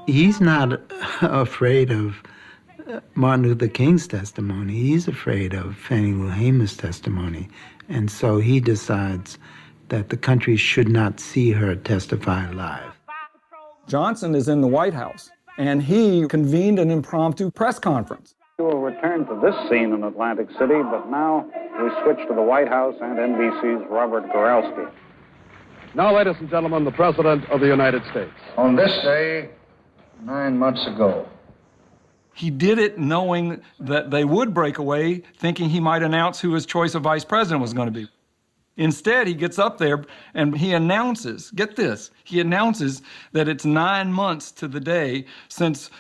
he's not afraid of Martin Luther King's testimony. He's afraid of Fannie Lou Hamer's testimony. And so he decides that the country should not see her testify live. Johnson is in the White House, and he convened an impromptu press conference. We will return to this scene in Atlantic City, but now we switch to the White House and NBC's Robert Goralski. Now, ladies and gentlemen, the President of the United States. On this day, 9 months ago. He did it knowing that they would break away, thinking he might announce who his choice of vice president was going to be. Instead, he gets up there and he announces, get this, he announces that it's 9 months to the day since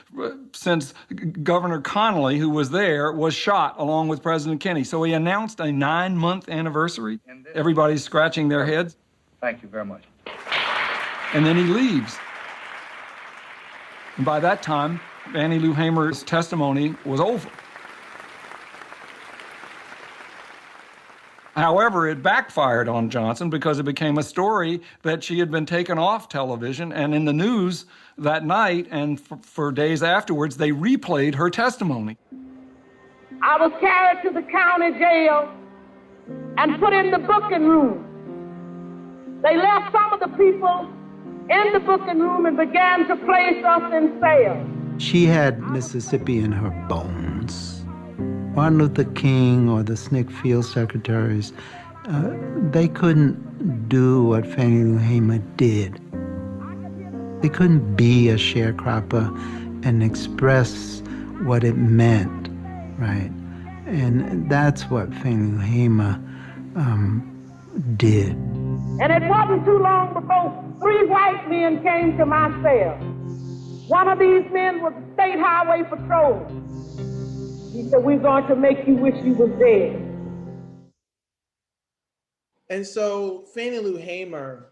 Governor Connolly, who was there, was shot along with President Kennedy. So he announced a 9-month anniversary. Everybody's scratching their heads. Thank you very much. And then he leaves. And by that time, Fannie Lou Hamer's testimony was over. However, it backfired on Johnson because it became a story that she had been taken off television, and in the news that night and for days afterwards, they replayed her testimony. I was carried to the county jail and put in the booking room. They left some of the people in the booking room and began to place us in cells. She had Mississippi in her bones. Martin Luther King or the SNCC field secretaries, they couldn't do what Fannie Lou Hamer did. They couldn't be a sharecropper and express what it meant, right? And that's what Fannie Lou Hamer did. And it wasn't too long before 3 white men came to my cell. One of these men was the State Highway Patrol. He said, "We're going to make you wish you was dead." And so Fannie Lou Hamer,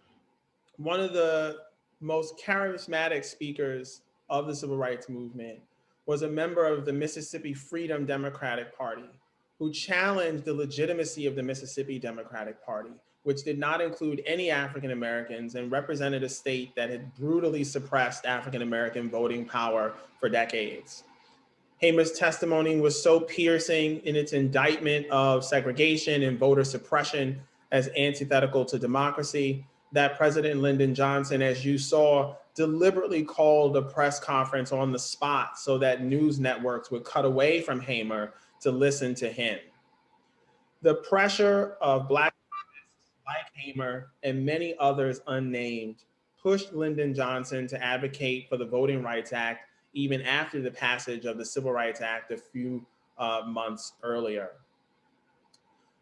one of the most charismatic speakers of the civil rights movement, was a member of the Mississippi Freedom Democratic Party, who challenged the legitimacy of the Mississippi Democratic Party, which did not include any African Americans and represented a state that had brutally suppressed African American voting power for decades. Hamer's testimony was so piercing in its indictment of segregation and voter suppression as antithetical to democracy that President Lyndon Johnson, as you saw, deliberately called a press conference on the spot so that news networks would cut away from Hamer to listen to him. The pressure of Black like Hamer and many others unnamed pushed Lyndon Johnson to advocate for the Voting Rights Act even after the passage of the Civil Rights Act a few months earlier.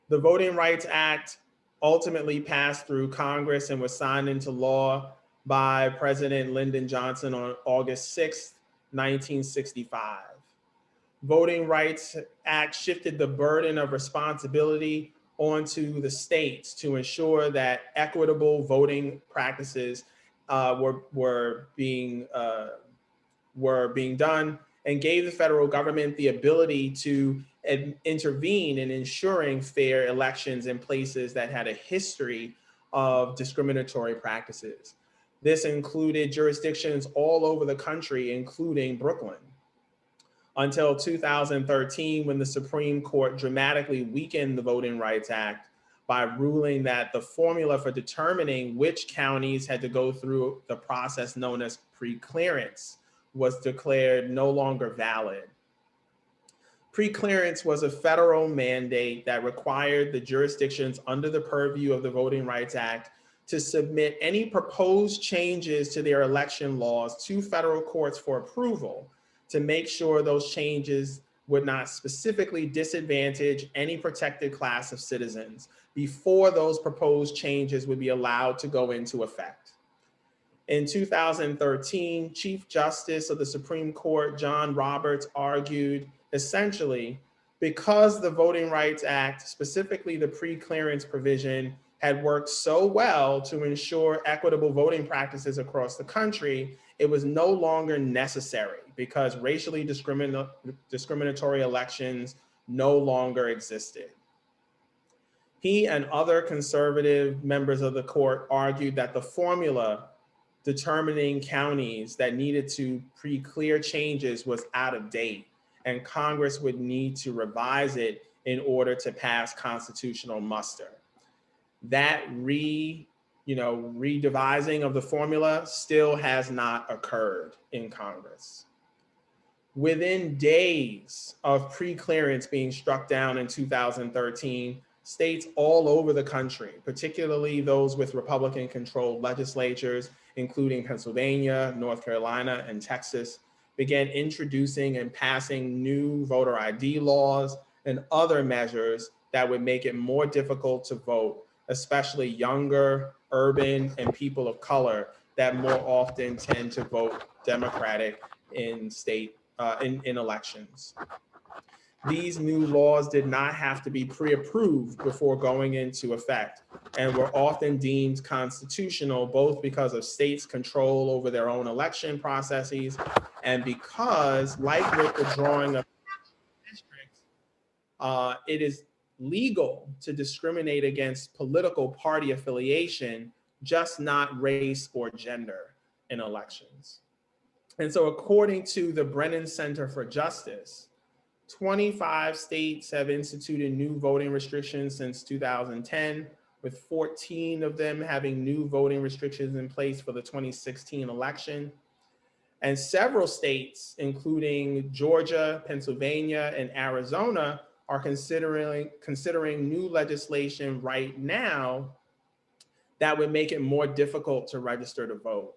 The Voting Rights Act ultimately passed through Congress and was signed into law by President Lyndon Johnson on August 6, 1965. Voting Rights Act shifted the burden of responsibility onto the states to ensure that equitable voting practices were being done, and gave the federal government the ability to intervene in ensuring fair elections in places that had a history of discriminatory practices. This included jurisdictions all over the country, including Brooklyn. until 2013, when the Supreme Court dramatically weakened the Voting Rights Act by ruling that the formula for determining which counties had to go through the process known as pre-clearance was declared no longer valid. Pre-clearance was a federal mandate that required the jurisdictions under the purview of the Voting Rights Act to submit any proposed changes to their election laws to federal courts for approval to make sure those changes would not specifically disadvantage any protected class of citizens before those proposed changes would be allowed to go into effect. In 2013, Chief Justice of the Supreme Court, John Roberts, argued essentially because the Voting Rights Act, specifically the pre-clearance provision, had worked so well to ensure equitable voting practices across the country, it was no longer necessary because racially discriminatory elections no longer existed. He and other conservative members of the court argued that the formula determining counties that needed to pre-clear changes was out of date, and Congress would need to revise it in order to pass constitutional muster. That redevising of the formula still has not occurred in Congress. Within days of pre-clearance being struck down in 2013, states all over the country, particularly those with Republican-controlled legislatures, including Pennsylvania, North Carolina, and Texas, began introducing and passing new voter ID laws and other measures that would make it more difficult to vote, especially younger, urban, and people of color that more often tend to vote Democratic in elections. These new laws did not have to be pre-approved before going into effect and were often deemed constitutional, both because of states' control over their own election processes and because, like with the drawing of districts, it is legal to discriminate against political party affiliation, just not race or gender in elections. And so according to the Brennan Center for Justice, 25 states have instituted new voting restrictions since 2010, with 14 of them having new voting restrictions in place for the 2016 election. And several states, including Georgia, Pennsylvania, and Arizona, are considering new legislation right now that would make it more difficult to register to vote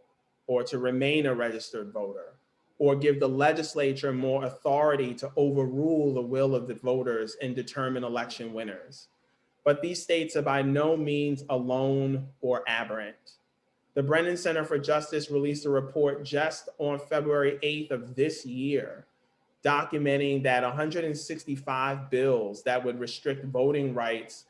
or to remain a registered voter, or give the legislature more authority to overrule the will of the voters and determine election winners. But these states are by no means alone or aberrant. The Brennan Center for Justice released a report just on February 8th of this year, documenting that 165 bills that would restrict voting rights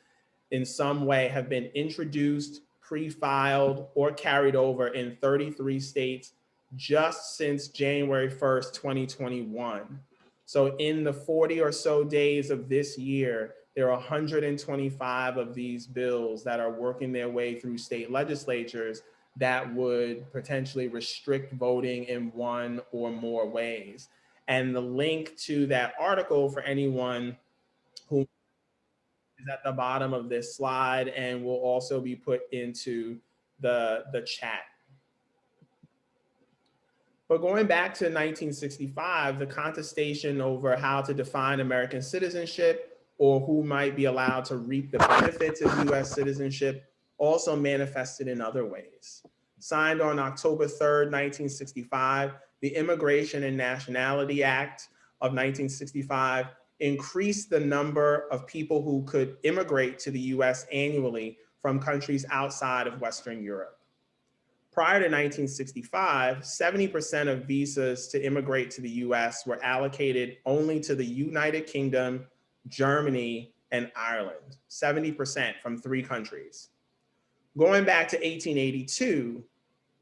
in some way have been introduced, pre-filed, or carried over in 33 states just since January 1st, 2021. So in the 40 or so days of this year, there are 125 of these bills that are working their way through state legislatures that would potentially restrict voting in one or more ways. And the link to that article for anyone who is at the bottom of this slide and will also be put into the chat. But going back to 1965, the contestation over how to define American citizenship or who might be allowed to reap the benefits of US citizenship also manifested in other ways. Signed on October 3rd, 1965, the Immigration and Nationality Act of 1965 increased the number of people who could immigrate to the US annually from countries outside of Western Europe. Prior to 1965, 70% of visas to immigrate to the US were allocated only to the United Kingdom, Germany, and Ireland, 70% from 3 countries. Going back to 1882,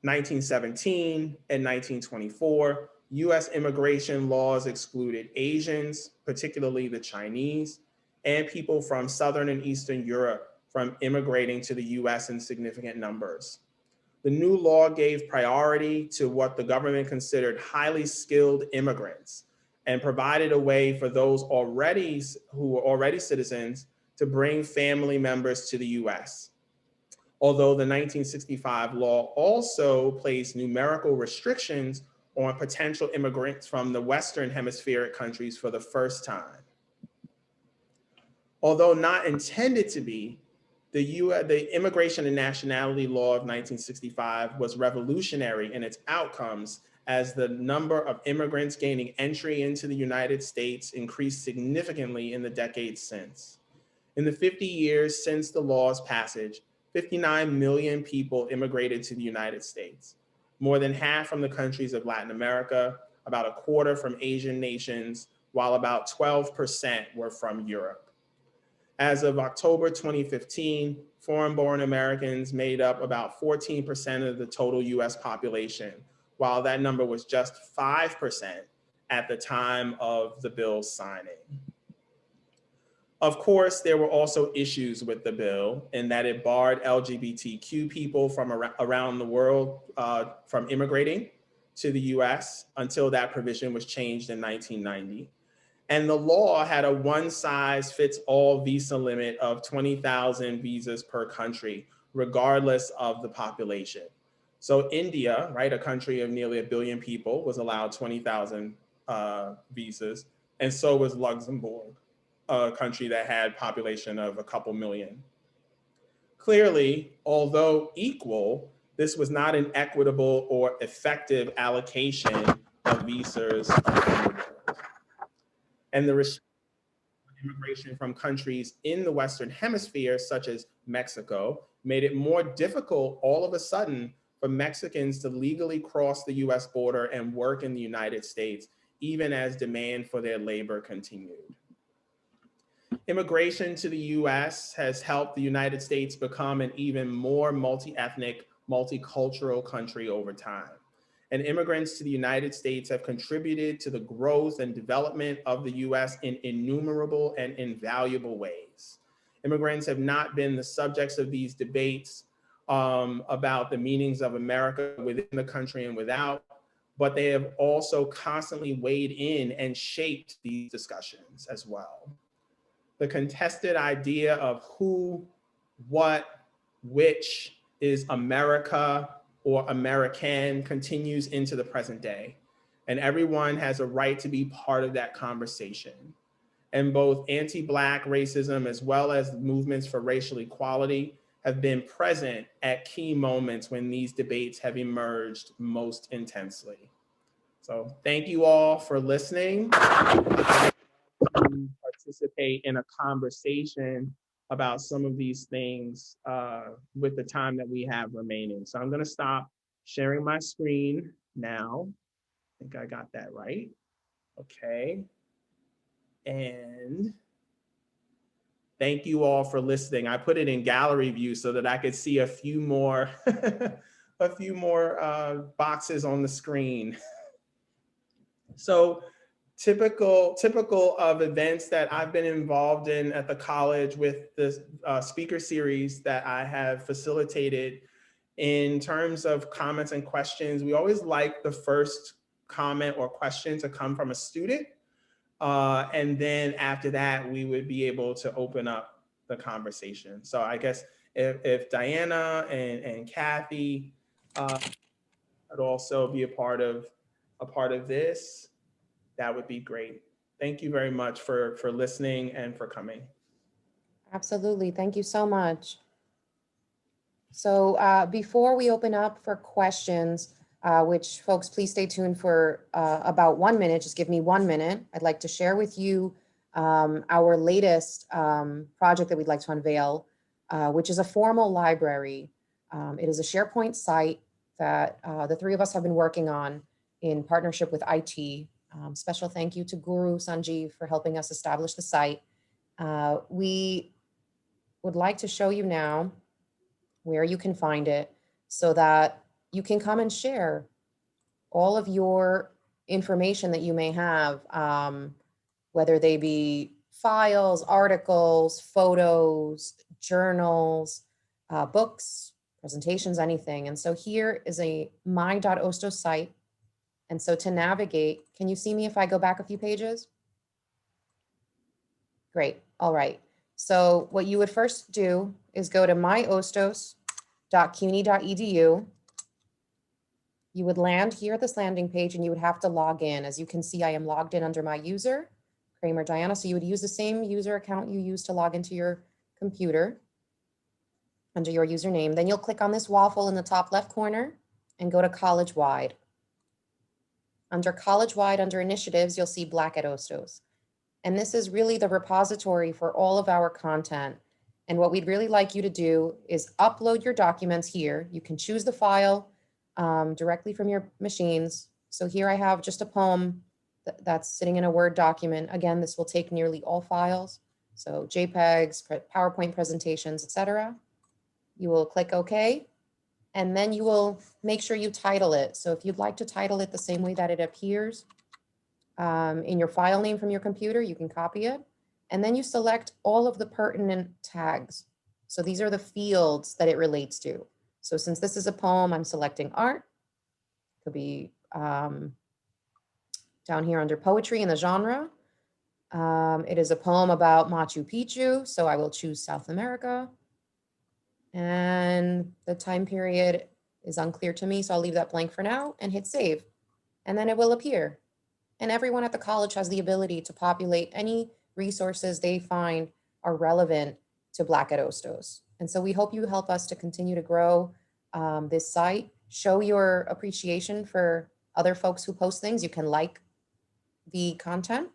1917, and 1924, US immigration laws excluded Asians, particularly the Chinese, and people from Southern and Eastern Europe from immigrating to the US in significant numbers. The new law gave priority to what the government considered highly skilled immigrants, and provided a way for those who were already citizens to bring family members to the US. Although the 1965 law also placed numerical restrictions on potential immigrants from the Western hemispheric countries for the first time. Although not intended to be, the Immigration and Nationality Law of 1965 was revolutionary in its outcomes, as the number of immigrants gaining entry into the United States increased significantly in the decades since. In the 50 years since the law's passage, 59 million people immigrated to the United States, more than half from the countries of Latin America, about a quarter from Asian nations, while about 12% were from Europe. As of October 2015, foreign-born Americans made up about 14% of the total US population, while that number was just 5% at the time of the bill's signing. Of course, there were also issues with the bill in that it barred LGBTQ people from around the world from immigrating to the US until that provision was changed in 1990. And the law had a one-size-fits-all visa limit of 20,000 visas per country, regardless of the population. So India, right, a country of nearly 1 billion people, was allowed 20,000 visas, and so was Luxembourg, a country that had a population of a couple million. Clearly, although equal, this was not an equitable or effective allocation of visas. And the immigration from countries in the Western Hemisphere, such as Mexico, made it more difficult all of a sudden for Mexicans to legally cross the US border and work in the United States, even as demand for their labor continued. Immigration to the US has helped the United States become an even more multi-ethnic, multicultural country over time. And immigrants to the United States have contributed to the growth and development of the US in innumerable and invaluable ways. Immigrants have not been the subjects of these debates about the meanings of America within the country and without, but they have also constantly weighed in and shaped these discussions as well. The contested idea of who, what, which is America or American continues into the present day. And everyone has a right to be part of that conversation. And both anti-Black racism as well as movements for racial equality have been present at key moments when these debates have emerged most intensely. So thank you all for listening. Participate in a conversation about some of these things with the time that we have remaining. So I'm going to stop sharing my screen now. I think I got that right. Okay. And thank you all for listening. I put it in gallery view so that I could see a few more boxes on the screen. So typical of events that I've been involved in at the college with the speaker series that I have facilitated in terms of comments and questions, we always like the first comment or question to come from a student. And then after that, we would be able to open up the conversation. So I guess if Diana and Kathy would also be a part of this, that would be great. Thank you very much for listening and for coming. Absolutely. Thank you so much. So before we open up for questions, which folks, please stay tuned for about 1 minute, just give me 1 minute. I'd like to share with you our latest project that we'd like to unveil, which is a formal library. It is a SharePoint site that the three of us have been working on in partnership with IT. Special thank you to Guru Sanjeev for helping us establish the site. We would like to show you now where you can find it so that you can come and share all of your information that you may have, whether they be files, articles, photos, journals, books, presentations, anything. And so here is a my.hostos site. And so to navigate, can you see me if I go back a few pages? Great. All right. So what you would first do is go to myhostos.cuny.edu. You would land here at this landing page and you would have to log in. As you can see, I am logged in under my user, Kramer Diana. So you would use the same user account you use to log into your computer under your username. Then you'll click on this waffle in the top left corner and go to college-wide. Under college-wide, under initiatives, you'll see Black at Hostos. And this is really the repository for all of our content. And what we'd really like you to do is upload your documents here. You can choose the file directly from your machines. So here I have just a poem that's sitting in a Word document. Again, this will take nearly all files. So JPEGs, PowerPoint presentations, etc. You will click OK, and then you will make sure you title it. So if you'd like to title it the same way that it appears in your file name from your computer, you can copy it. And then you select all of the pertinent tags. So these are the fields that it relates to. So since this is a poem, I'm selecting art. Could be down here under poetry in the genre. It is a poem about Machu Picchu, so I will choose South America. And the time period is unclear to me, so I'll leave that blank for now and hit save. And then it will appear. And everyone at the college has the ability to populate any resources they find are relevant to Black at Hostos. And so we hope you help us to continue to grow this site, show your appreciation for other folks who post things. You can like the content.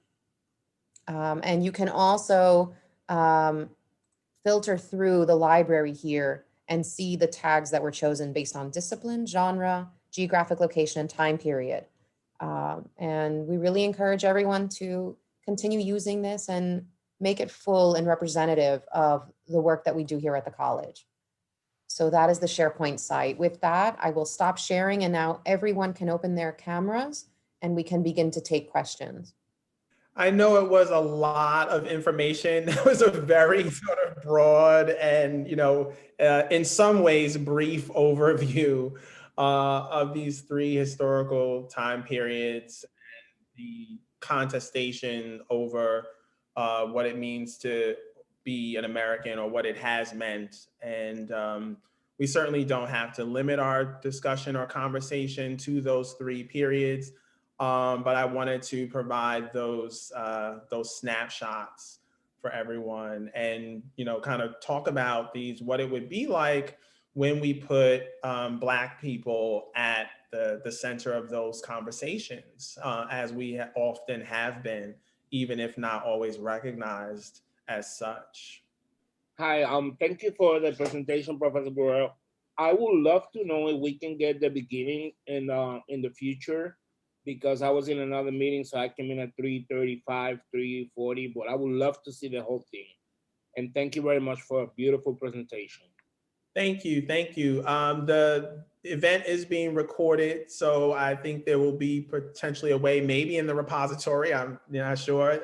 And you can also filter through the library here and see the tags that were chosen based on discipline, genre, geographic location, and time period. And we really encourage everyone to continue using this and make it full and representative of the work that we do here at the college. So that is the SharePoint site. With that, I will stop sharing, and now everyone can open their cameras and we can begin to take questions. I know it was a lot of information. It was a very sort of broad and, in some ways, brief overview of these three historical time periods and the contestation over what it means to be an American or what it has meant. And we certainly don't have to limit our discussion or conversation to those three periods. But I wanted to provide those snapshots for everyone and, kind of talk about what it would be like when we put Black people at the center of those conversations, as we often have been, even if not always recognized as such. Hi, thank you for the presentation, Professor Burrell. I would love to know if we can get the beginning in the future, because I was in another meeting, so I came in at 3:35, 3:40, but I would love to see the whole thing. And thank you very much for a beautiful presentation. Thank you, thank you. The event is being recorded, so I think there will be potentially a way, maybe in the repository, I'm not sure,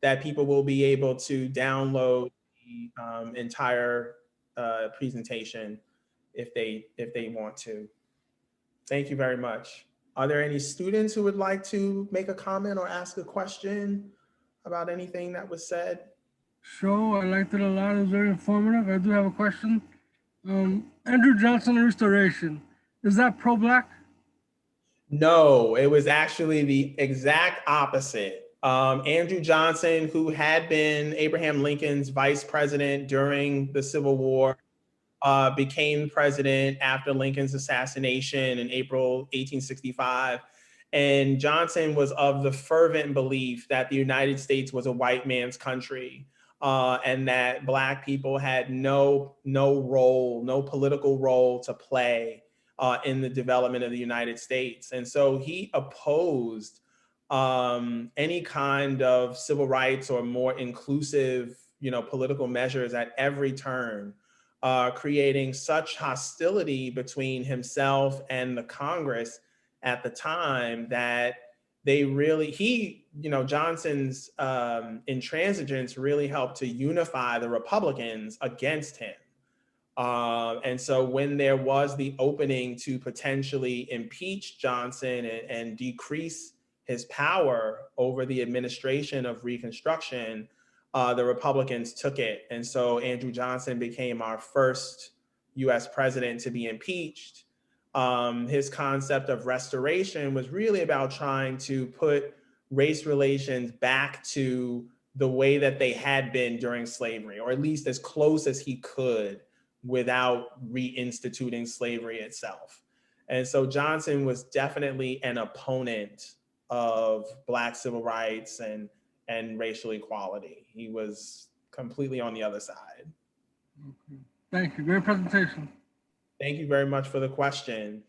that people will be able to download the entire presentation if they want to. Thank you very much. Are there any students who would like to make a comment or ask a question about anything that was said? Sure, I liked it a lot. It was very informative. I do have a question. Andrew Johnson Restoration, is that pro-Black? No, it was actually the exact opposite. Andrew Johnson, who had been Abraham Lincoln's vice president during the Civil War, became president after Lincoln's assassination in April 1865. And Johnson was of the fervent belief that the United States was a white man's country, and that Black people had no role, no political role to play in the development of the United States. And so he opposed any kind of civil rights or more inclusive, political measures at every turn. Creating such hostility between himself and the Congress at the time that Johnson's intransigence really helped to unify the Republicans against him. And so when there was the opening to potentially impeach Johnson and decrease his power over the administration of Reconstruction, the Republicans took it. And so Andrew Johnson became our first US president to be impeached. His concept of restoration was really about trying to put race relations back to the way that they had been during slavery, or at least as close as he could without reinstituting slavery itself. And so Johnson was definitely an opponent of Black civil rights and racial equality. He was completely on the other side. Okay. Thank you. Great presentation. Thank you very much for the question.